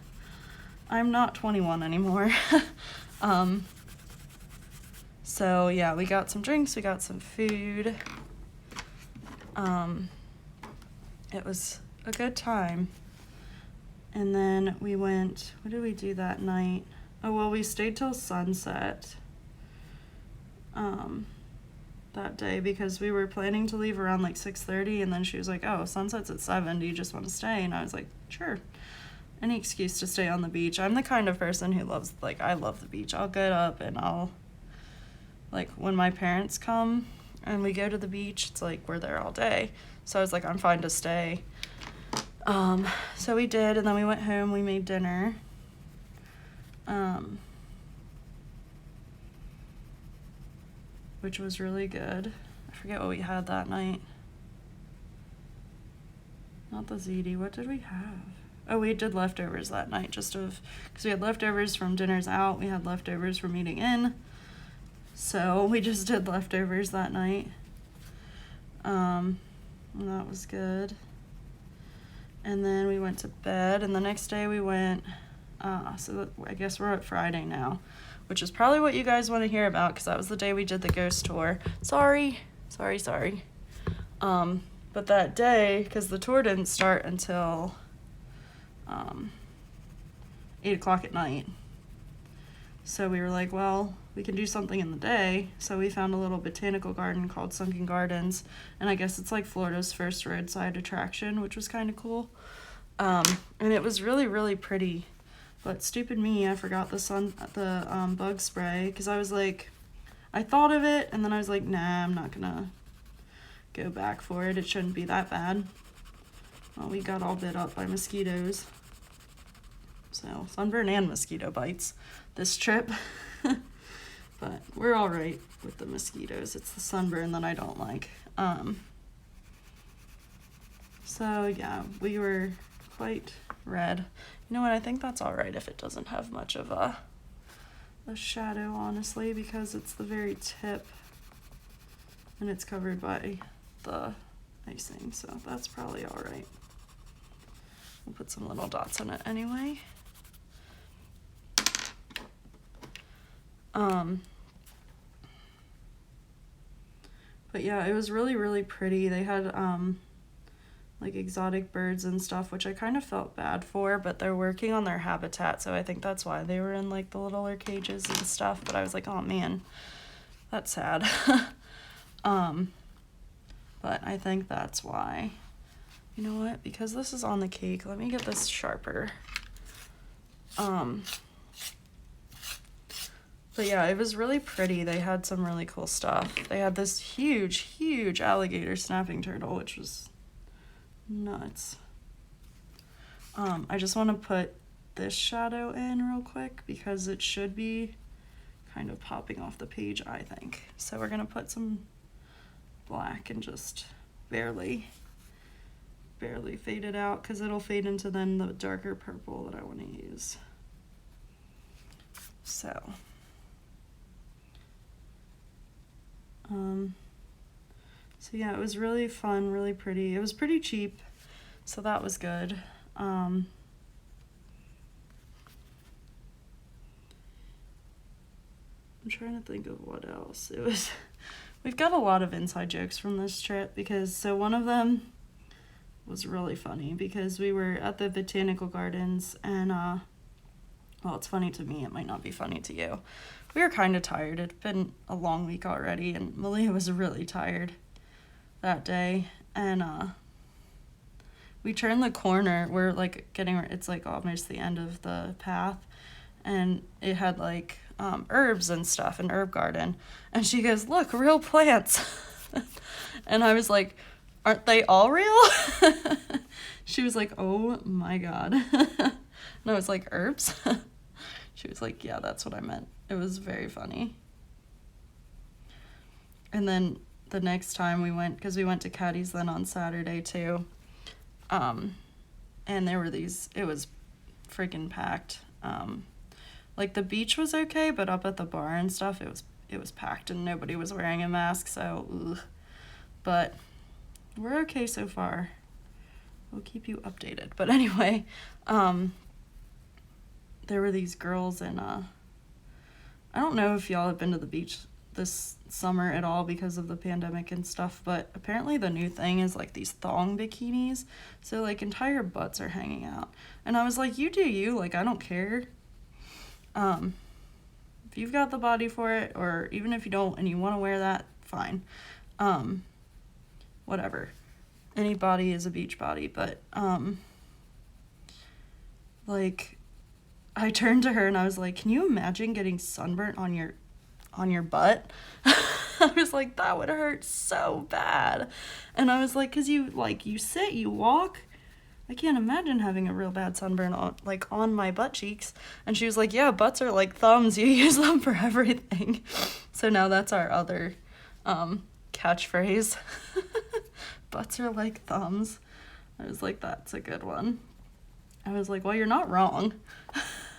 Speaker 1: I'm not 21 anymore. So yeah, we got some drinks, we got some food. It was a good time. And then we went, what did we do that night? Oh, well, we stayed till sunset that day because we were planning to leave around like 6:30, and then she was like, oh, sunset's at 7, do you just want to stay? And I was like, sure. Any excuse to stay on the beach. I'm the kind of person who loves, like, I love the beach. I'll get up and I'll, like, when my parents come and we go to the beach, it's like we're there all day. So I was like, I'm fine to stay. So we did, and then we went home, we made dinner. Which was really good. I forget what we had that night. Not the ziti. What did we have? Oh, we did leftovers that night, because we had leftovers from dinners out. We had leftovers from eating in. So we just did leftovers that night. And that was good. And then we went to bed, and the next day we went, so I guess we're at Friday now, which is probably what you guys want to hear about, because that was the day we did the ghost tour. Sorry. But that day, because the tour didn't start until 8 o'clock at night. So we were like, well, we can do something in the day. So we found a little botanical garden called Sunken Gardens, and I guess it's like Florida's first roadside attraction, which was kind of cool. And it was really, really pretty. But stupid me, I forgot the bug spray, because I was like, I thought of it, and then I was like, nah, I'm not gonna go back for it. It shouldn't be that bad. Well, we got all bit up by mosquitoes. So, sunburn and mosquito bites this trip. But we're all right with the mosquitoes. It's the sunburn that I don't like. So, yeah, we were quite red. You know what, I think that's all right if it doesn't have much of a shadow, honestly, because it's the very tip and it's covered by the icing, so that's probably all right. We'll put some little dots on it anyway. But yeah, it was really, really pretty. They had like exotic birds and stuff, which I kind of felt bad for, but they're working on their habitat, so I think that's why they were in like the littler cages and stuff. But I was like, oh man, that's sad. But I think that's why. You know what? Because this is on the cake, let me get this sharper. But yeah, it was really pretty. They had some really cool stuff. They had this huge, huge alligator snapping turtle, which was nuts. I just want to put this shadow in real quick because it should be kind of popping off the page, I think. So we're gonna put some black and just barely fade it out, because it'll fade into then the darker purple that I want to use. So yeah, it was really fun, really pretty. It was pretty cheap, so that was good. I'm trying to think of what else. We've got a lot of inside jokes from this trip, because so one of them was really funny, because we were at the botanical gardens and well, it's funny to me, it might not be funny to you. We were kind of tired. It'd been a long week already, and Malia was really tired that day, and we turned the corner. We're like it's like almost the end of the path, and it had like herbs and stuff, an herb garden, and she goes, "Look, real plants." And I was like, "Aren't they all real?" She was like, "Oh my god." And I was like, "Herbs?" She was like, "Yeah, that's what I meant." It was very funny. And then the next time we went, because we went to Caddy's then on Saturday too, and there were these, it was freaking packed. Like the beach was okay, but up at the bar and stuff, it was packed and nobody was wearing a mask, so ugh. But we're okay so far. We'll keep you updated. But anyway, there were these girls, and I don't know if y'all have been to the beach this summer at all because of the pandemic and stuff, but apparently the new thing is like these thong bikinis, so like entire butts are hanging out. And I was like, you do you, like I don't care. If you've got the body for it, or even if you don't and you want to wear that, fine. Whatever. Any body is a beach body, but like I turned to her and I was like, can you imagine getting sunburnt on your butt? I was like, that would hurt so bad. And I was like, cause you sit, you walk. I can't imagine having a real bad sunburn on my butt cheeks. And she was like, yeah, butts are like thumbs. You use them for everything. So now that's our other catchphrase. Butts are like thumbs. I was like, that's a good one. I was like, well, you're not wrong.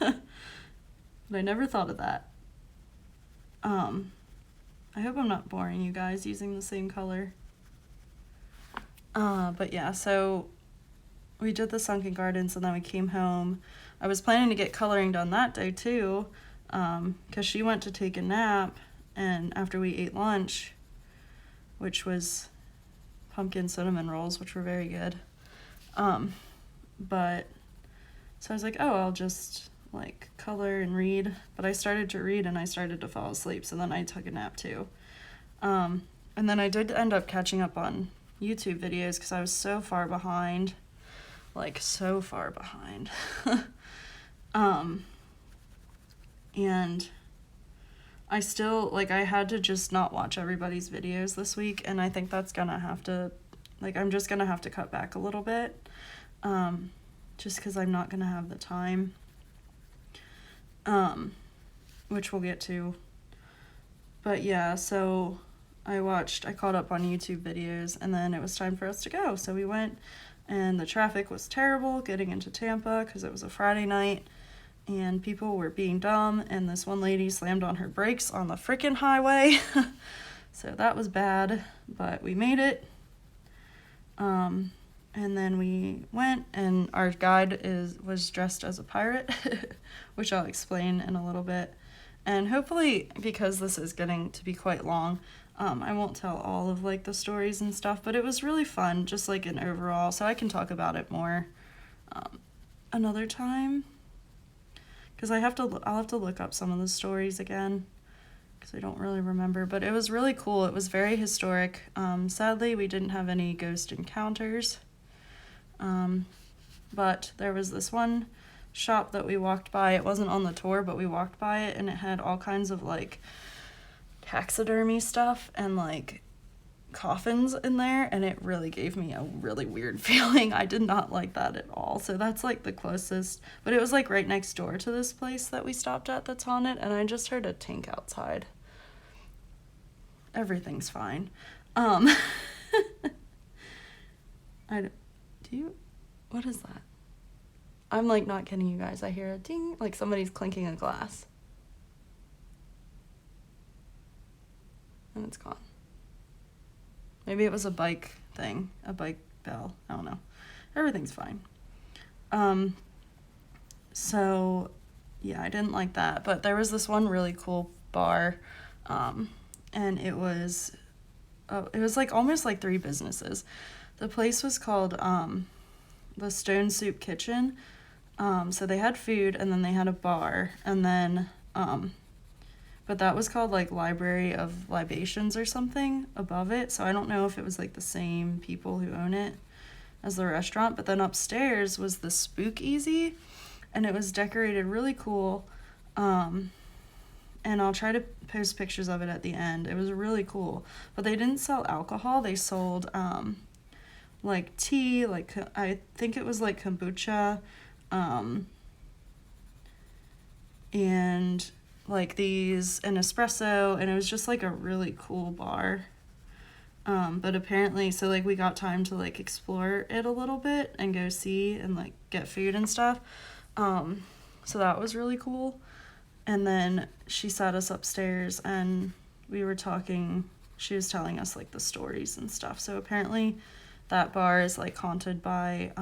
Speaker 1: But I never thought of that. I hope I'm not boring you guys using the same color. But yeah, so we did the sunken gardens and then we came home. I was planning to get coloring done that day too, because she went to take a nap, and after we ate lunch, which was pumpkin cinnamon rolls, which were very good. But so I was like, oh, I'll just like color and read. But I started to read and I started to fall asleep, so then I took a nap too. And then I did end up catching up on YouTube videos because I was so far behind. Like so far behind. And I still, like, I had to just not watch everybody's videos this week, and I think that's gonna have to, like, I'm just gonna have to cut back a little bit, just because I'm not gonna have the time, which we'll get to. But yeah, so I caught up on YouTube videos, and then it was time for us to go, so we went. and the traffic was terrible getting into Tampa because it was a Friday night and people were being dumb, and this one lady slammed on her brakes on the freaking highway. So that was bad, but we made it. And then we went, and our guide was dressed as a pirate, which I'll explain in a little bit. And hopefully, because this is getting to be quite long, I won't tell all of like the stories and stuff, but it was really fun, just like an overall, so I can talk about it more another time. Because I'll have to look up some of the stories again, because I don't really remember, but it was really cool. It was very historic. Sadly, we didn't have any ghost encounters. But there was this one shop that we walked by. It wasn't on the tour, but we walked by it, and it had all kinds of like taxidermy stuff and like coffins in there, and it really gave me a really weird feeling. I did not like that at all. So that's like the closest, but it was like right next door to this place that we stopped at that's on it, and I just heard a tink outside. Everything's fine. What is that? I'm like not kidding you guys. I hear a ding, like somebody's clinking a glass. And it's gone. Maybe it was a bike thing, a bike bell. I don't know. Everything's fine. So yeah, I didn't like that, but there was this one really cool bar, and it was like almost like 3 businesses. The place was called the Stone Soup Kitchen. So they had food, and then they had a bar, and then but that was called like Library of Libations or something above it. So I don't know if it was like the same people who own it as the restaurant. But then upstairs was the Spook Easy, and it was decorated really cool. And I'll try to post pictures of it at the end. It was really cool. But they didn't sell alcohol. They sold like tea, like I think it was like kombucha, and like an espresso, and it was just like a really cool bar. But apparently, so like we got time to like explore it a little bit and go see and like get food and stuff. So that was really cool. And then she sat us upstairs and we were talking, she was telling us like the stories and stuff. So apparently that bar is like haunted by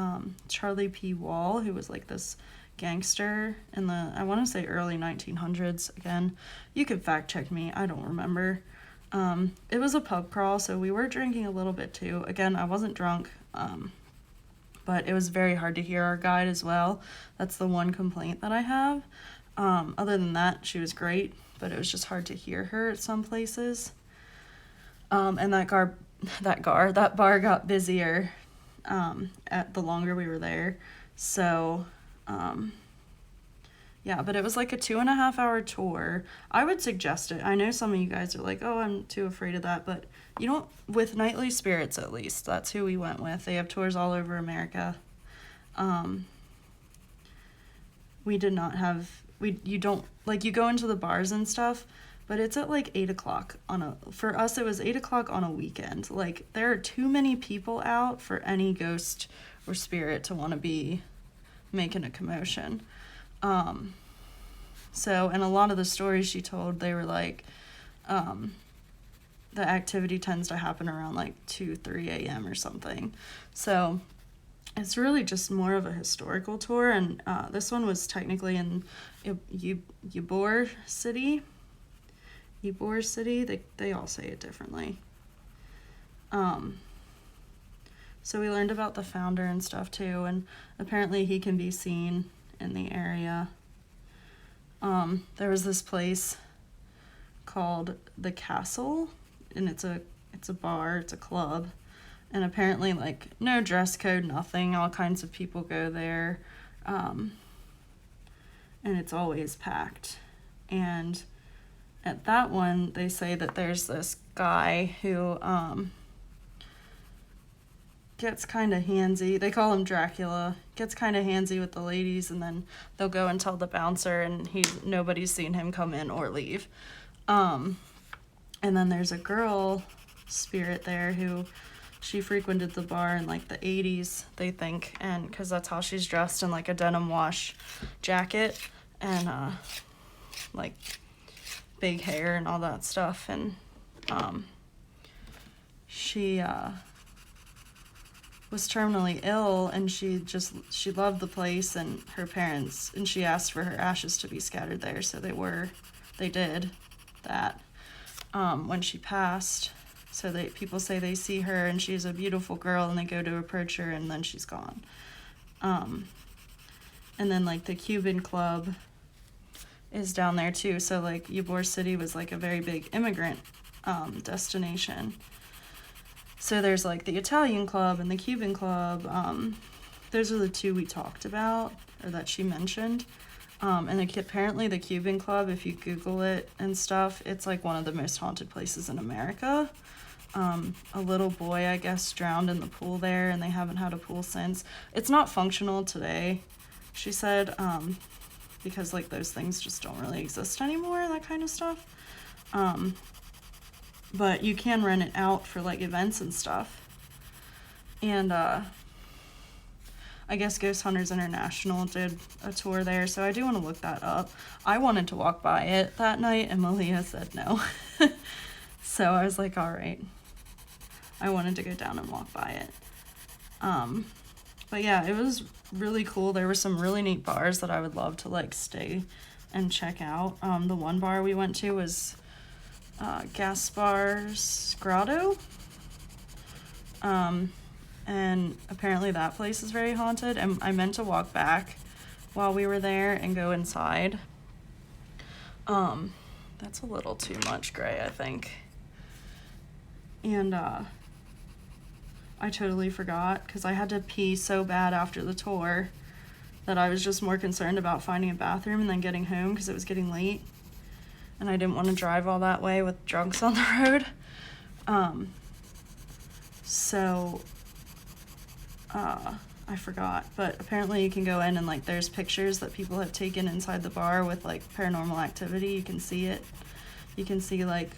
Speaker 1: Charlie P. Wall, who was like this gangster in the, I want to say early 1900s. Again, you could fact check me, I don't remember. It was a pub crawl, so we were drinking a little bit too. Again, I wasn't drunk, but it was very hard to hear our guide as well. That's the one complaint that I have. Other than that, she was great, but it was just hard to hear her at some places. And that bar got busier at the longer we were there. So yeah, but it was like a 2.5-hour tour. I would suggest it. I know some of you guys are like, oh, I'm too afraid of that, but you don't, with Nightly Spirits at least, that's who we went with. They have tours all over America. We did not have, you don't, like, you go into the bars and stuff, but it's at like 8 o'clock for us it was 8 o'clock on a weekend. Like, there are too many people out for any ghost or spirit to want to be making a commotion. So, and a lot of the stories she told, they were like, the activity tends to happen around like 3 a.m. or something. So it's really just more of a historical tour. And this one was technically in Ybor City. Ybor City, they all say it differently. So we learned about the founder and stuff too, and apparently he can be seen in the area. There was this place called The Castle, and it's a bar, it's a club, and apparently like no dress code, nothing, all kinds of people go there, and it's always packed. And at that one, they say that there's this guy who gets kind of handsy. They call him Dracula. Gets kind of handsy with the ladies, and then they'll go and tell the bouncer, and nobody's seen him come in or leave. And then there's a girl spirit there who she frequented the bar in like the 80s, they think, and because that's how she's dressed, in like a denim wash jacket and like big hair and all that stuff. And she was terminally ill, and she loved the place and her parents, and she asked for her ashes to be scattered there, so they did that when she passed. So people say they see her and she's a beautiful girl, and they go to approach her, and then she's gone. And then like the Cuban Club is down there too. So like Ybor City was like a very big immigrant destination. So there's like the Italian Club and the Cuban Club. Those are the two we talked about, or that she mentioned. And apparently the Cuban Club, if you Google it and stuff, it's like one of the most haunted places in America. A little boy, I guess, drowned in the pool there, and they haven't had a pool since. It's not functional today, she said, because like those things just don't really exist anymore, that kind of stuff. But you can rent it out for like events and stuff. And I guess Ghost Hunters International did a tour there, so I do want to look that up. I wanted to walk by it that night, and Malia said no. So I was like, all right. I wanted to go down and walk by it. But yeah, it was really cool. There were some really neat bars that I would love to like stay and check out. The one bar we went to was Gaspar's Grotto. And apparently that place is very haunted, and I meant to walk back while we were there and go inside. That's a little too much gray, I think. And I totally forgot, because I had to pee so bad after the tour that I was just more concerned about finding a bathroom and then getting home, because it was getting late, and I didn't want to drive all that way with drunks on the road. I forgot, but apparently you can go in and like there's pictures that people have taken inside the bar with like paranormal activity. You can see it. You can see like,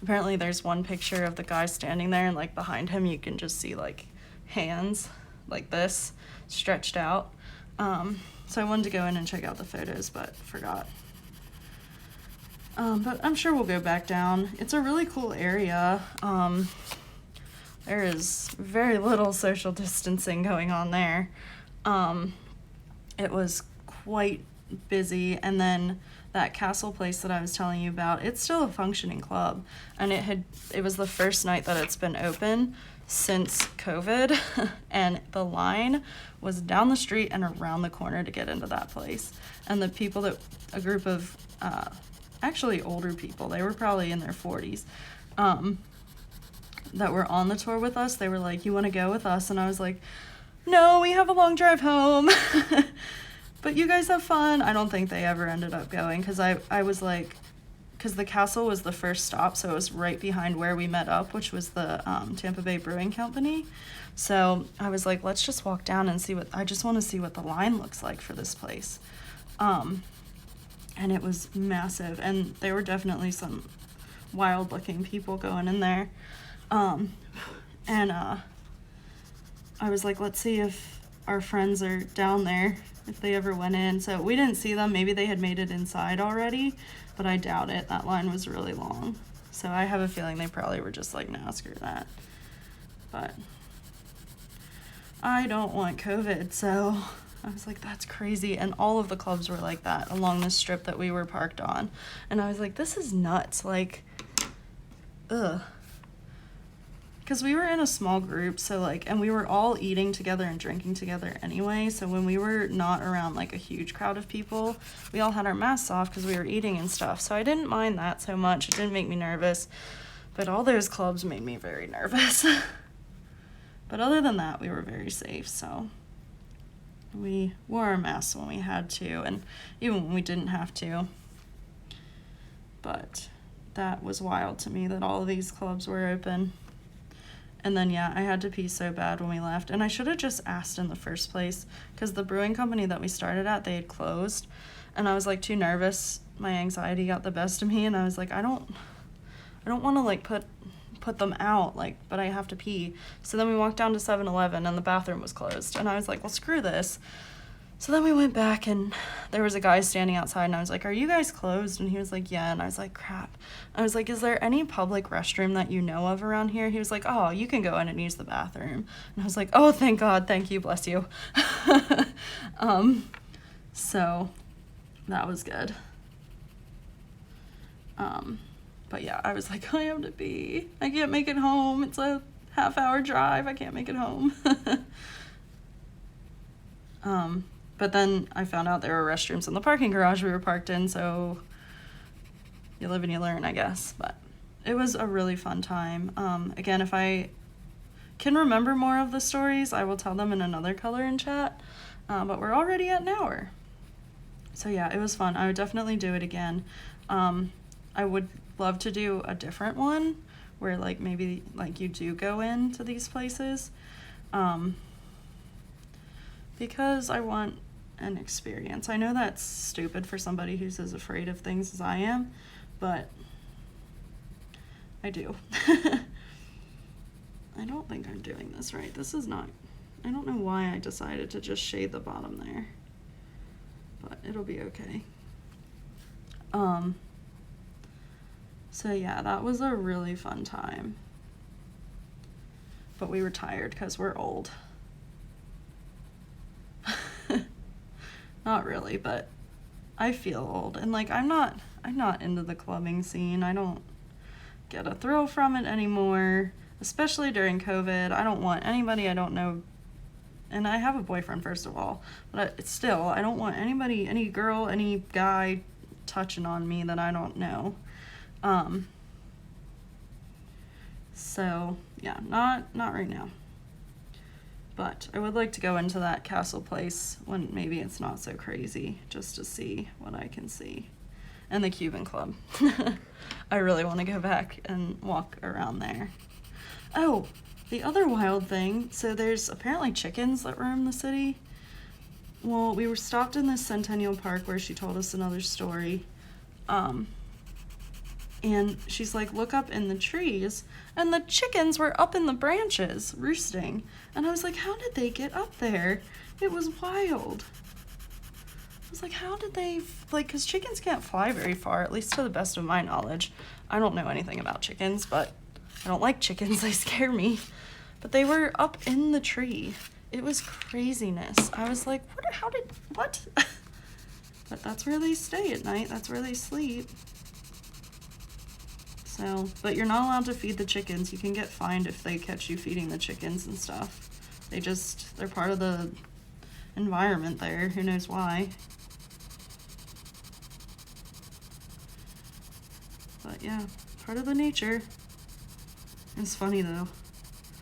Speaker 1: apparently there's one picture of the guy standing there, and like behind him you can just see like hands like this stretched out. So I wanted to go in and check out the photos, but forgot. But I'm sure we'll go back down. It's a really cool area. There is very little social distancing going on there. It was quite busy, and then that castle place that I was telling you about, it's still a functioning club, and it was the first night that it's been open since COVID, and the line was down the street and around the corner to get into that place. And the people a group of actually older people, they were probably in their 40s, that were on the tour with us, they were like, you want to go with us? And I was like, no, we have a long drive home. But you guys have fun. I don't think they ever ended up going, because I was like, because the castle was the first stop, so it was right behind where we met up, which was the Tampa Bay Brewing Company. So I was like, let's just walk down and see I just want to see what the line looks like for this place. And it was massive, and there were definitely some wild looking people going in there. I was like, let's see if our friends are down there, if they ever went in. So we didn't see them. Maybe they had made it inside already, but I doubt it. That line was really long. So I have a feeling they probably were just like, nah, screw that. But I don't want COVID, so I was like, that's crazy. And all of the clubs were like that along the strip that we were parked on. And I was like, this is nuts. Like, ugh. Because we were in a small group, so like, and we were all eating together and drinking together anyway, so when we were not around like a huge crowd of people, we all had our masks off because we were eating and stuff, so I didn't mind that so much. It didn't make me nervous, but all those clubs made me very nervous. But other than that, we were very safe, so we wore our masks when we had to, and even when we didn't have to. But that was wild to me that all of these clubs were open. And then, yeah, I had to pee so bad when we left. And I should have just asked in the first place, because the brewing company that we started at, they had closed. And I was, like, too nervous. My anxiety got the best of me. And I was like, I don't want to, like, put put them out, like, but I have to pee. So then we walked down to 7-Eleven and the bathroom was closed. And I was like, well, screw this. So then we went back and there was a guy standing outside and I was like, are you guys closed? And he was like, yeah. And I was like, crap. I was like, is there any public restroom that you know of around here? He was like, oh, you can go in and use the bathroom. And I was like, oh, thank God. Thank you. Bless you. So that was good. But yeah, I was like, I have to pee. I can't make it home. It's a half-hour drive. I can't make it home. But then I found out there were restrooms in the parking garage we were parked in, so you live and you learn, I guess. But it was a really fun time. Again, if I can remember more of the stories, I will tell them in another color in chat. But we're already at an hour. So yeah, it was fun. I would definitely do it again. I would love to do a different one where like maybe like you do go into these places. Because I want an experience. I know that's stupid for somebody who's as afraid of things as I am, but I do. I don't think I'm doing this right. This is not, I don't know why I decided to just shade the bottom there, but it'll be okay. So yeah, that was a really fun time, but we were tired because we're old. Not really, but I feel old, and like I'm not into the clubbing scene. I don't get a thrill from it anymore, especially during COVID. I don't want anybody I don't know, and I have a boyfriend first of all, but it's still, I don't want anybody, any girl, any guy touching on me that I don't know. So yeah, not right now. But I would like to go into that castle place when maybe it's not so crazy, just to see what I can see. And the Cuban Club. I really want to go back and walk around there. Oh, the other wild thing, so there's apparently chickens that roam the city. Well, we were stopped in this Centennial Park where she told us another story. And she's like, look up in the trees. And the chickens were up in the branches, roosting. And I was like, how did they get up there? It was wild. I was like, how did they, like, because chickens can't fly very far, at least to the best of my knowledge. I don't know anything about chickens, but I don't like chickens. They scare me. But they were up in the tree. It was craziness. I was like, what? But that's where they stay at night. That's where they sleep. So, but you're not allowed to feed the chickens. You can get fined if they catch you feeding the chickens and stuff. They're part of the environment there. Who knows why? But yeah, part of the nature. It's funny though,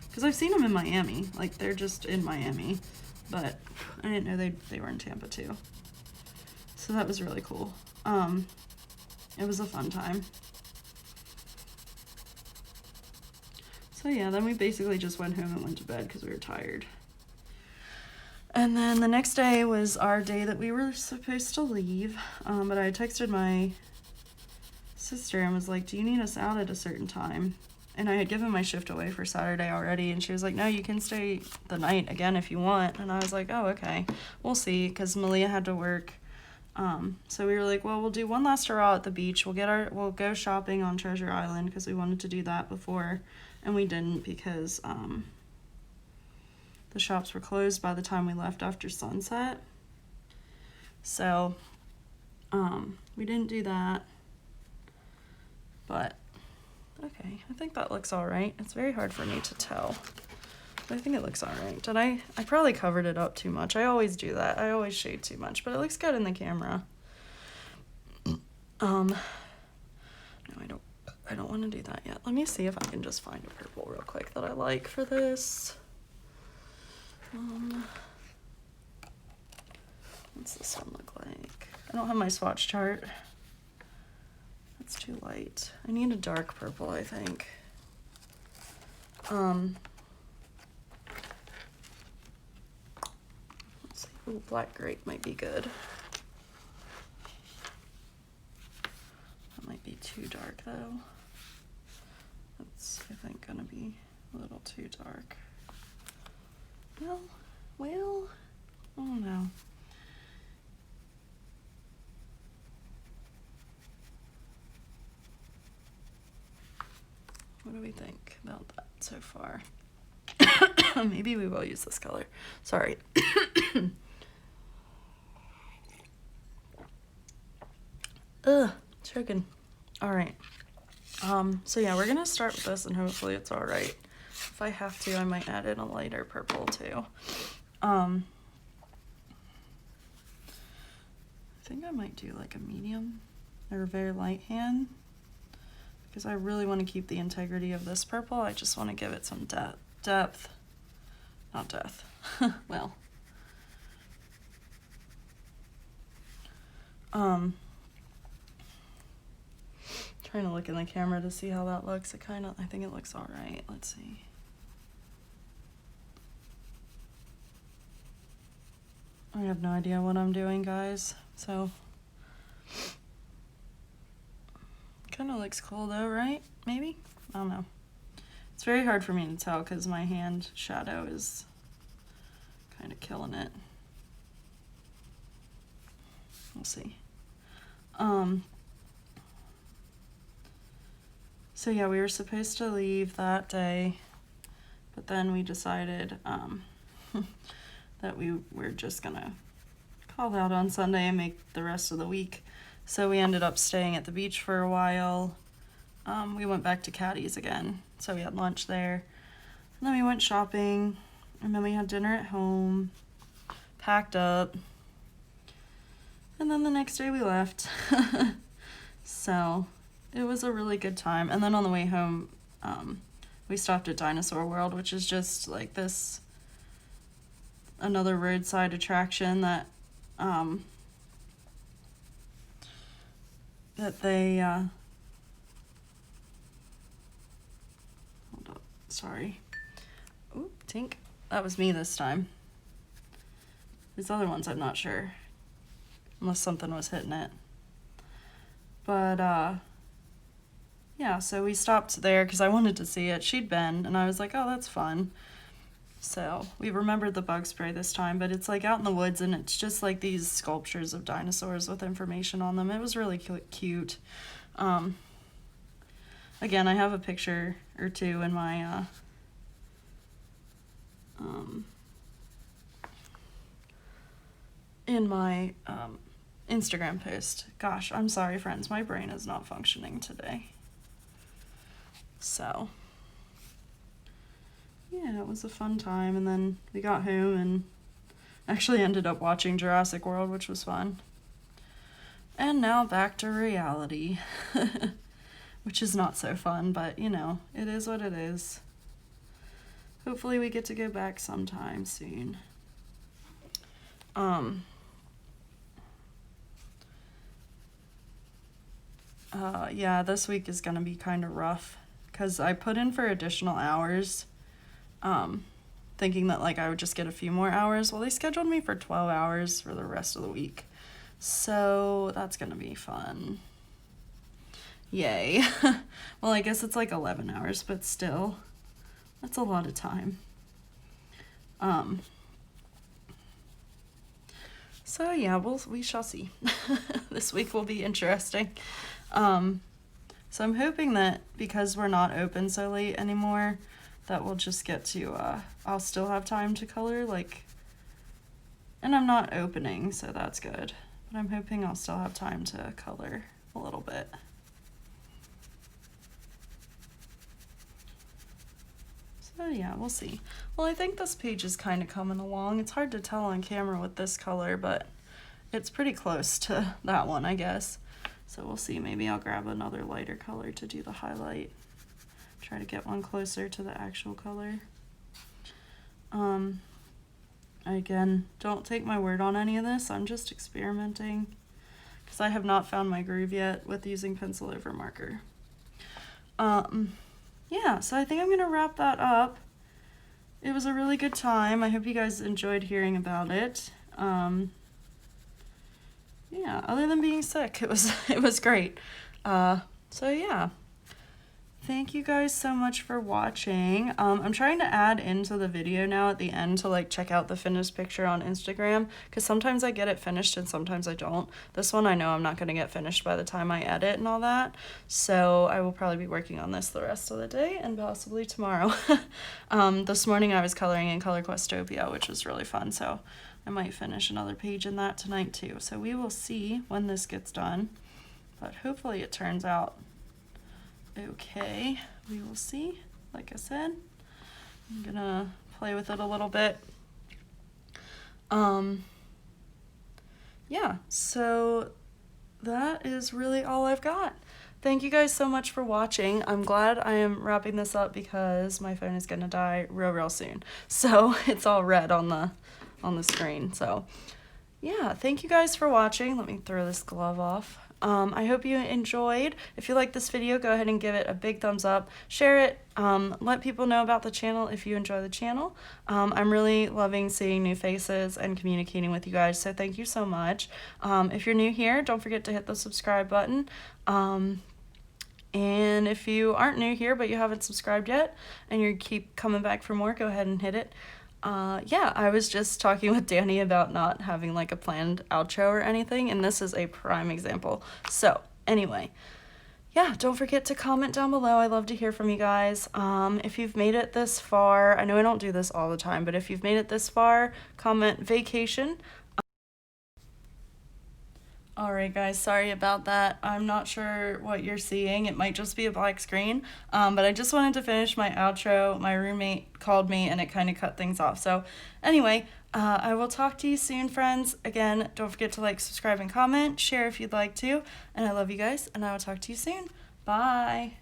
Speaker 1: because I've seen them in Miami. Like, they're just in Miami, but I didn't know they were in Tampa too. So that was really cool. It was a fun time. So yeah, then we basically just went home and went to bed because we were tired. And then the next day was our day that we were supposed to leave. But I texted my sister and was like, do you need us out at a certain time? And I had given my shift away for Saturday already, and she was like, no, you can stay the night again if you want. And I was like, oh, okay, we'll see, because Malia had to work. So we were like, well, we'll do one last hurrah at the beach. We'll go shopping on Treasure Island, because we wanted to do that before, and we didn't because the shops were closed by the time we left after sunset. So we didn't do that, but okay, I think that looks all right. It's very hard for me to tell, but I think it looks all right. I probably covered it up too much. I always do that. I always shade too much, but it looks good in the camera. No, I don't want to do that yet. Let me see if I can just find a purple real quick that I like for this. What's this one look like? I don't have my swatch chart. It's too light. I need a dark purple, I think. Let's see. Ooh, black grape might be good. That might be too dark though. That's, I think, A little too dark. Well, oh no. What do we think about that so far? Maybe we will use this color. Sorry. Ugh, choking. All right. So yeah, we're gonna start with this and hopefully it's all right. If I have to, I might add in a lighter purple too. I think I might do like a medium or a very light hand because I really want to keep the integrity of this purple. I just want to give it some depth, not death. Well, trying to look in the camera to see how that looks. I think it looks all right. Let's see. I have no idea what I'm doing, guys, so kind of looks cool though, right? Maybe? I don't know. It's very hard for me to tell because my hand shadow is kind of killing it. We'll see. So yeah, we were supposed to leave that day, but then we decided that we were just gonna call out on Sunday and make the rest of the week. So we ended up staying at the beach for a while. We went back to Caddy's again, so we had lunch there. And then we went shopping, and then we had dinner at home, packed up, and then the next day we left. So it was a really good time. And then on the way home, we stopped at Dinosaur World, which is just like this another roadside attraction that they hold up, sorry. Ooh, tink. That was me this time. These other ones I'm not sure, unless something was hitting it. But yeah, so we stopped there because I wanted to see it. She'd been, and I was like, oh, that's fun. So we remembered the bug spray this time, but it's like out in the woods and it's just like these sculptures of dinosaurs with information on them. It was really cute. Again, I have a picture or two in my Instagram post. Gosh, I'm sorry, friends. My brain is not functioning today. So yeah, it was a fun time, and then we got home and actually ended up watching Jurassic World, which was fun. And now back to reality, which is not so fun, but you know, it is what it is. Hopefully we get to go back sometime soon. Yeah, this week is gonna be kind of rough because I put in for additional hours, thinking that like I would just get a few more hours. Well, they scheduled me for 12 hours for the rest of the week, so that's gonna be fun. Yay. Well, I guess it's like 11 hours, but still, that's a lot of time. So yeah, we shall see. This week will be interesting. So I'm hoping that because we're not open so late anymore, that we'll just get to, I'll still have time to color, like, and I'm not opening, so that's good. But I'm hoping I'll still have time to color a little bit. So yeah, we'll see. Well, I think this page is kind of coming along. It's hard to tell on camera with this color, but it's pretty close to that one, I guess. So we'll see. Maybe I'll grab another lighter color to do the highlight. Try to get one closer to the actual color. Again, don't take my word on any of this. I'm just experimenting because I have not found my groove yet with using pencil over marker. Yeah, so I think I'm gonna wrap that up. It was a really good time. I hope you guys enjoyed hearing about it. Yeah, other than being sick, it was great. So yeah, thank you guys so much for watching. I'm trying to add into the video now at the end to like check out the finished picture on Instagram, because sometimes I get it finished and sometimes I don't. This one I know I'm not going to get finished by the time I edit and all that, so I will probably be working on this the rest of the day and possibly tomorrow. This morning I was coloring in Color Questopia, which was really fun, so I might finish another page in that tonight too. So we will see when this gets done, but hopefully it turns out okay. We will see. Like I said, I'm gonna play with it a little bit. Yeah, so that is really all I've got. Thank you guys so much for watching. I'm glad I am wrapping this up because my phone is gonna die real soon. So it's all red on the screen. So yeah, thank you guys for watching. Let me throw this glove off. I hope you enjoyed. If you like this video, go ahead and give it a big thumbs up. Share it. Let people know about the channel if you enjoy the channel. I'm really loving seeing new faces and communicating with you guys, so thank you so much. If you're new here, don't forget to hit the subscribe button. And if you aren't new here but you haven't subscribed yet and you keep coming back for more, go ahead and hit it. Yeah, I was just talking with Danny about not having like a planned outro or anything, and this is a prime example. So anyway, yeah, don't forget to comment down below. I love to hear from you guys. If you've made it this far, I know I don't do this all the time, but if you've made it this far, comment vacation. Alright guys, sorry about that. I'm not sure what you're seeing. It might just be a black screen. But I just wanted to finish my outro. My roommate called me and it kind of cut things off. So anyway, I will talk to you soon, friends. Again, don't forget to like, subscribe, and comment. Share if you'd like to. And I love you guys, and I will talk to you soon. Bye!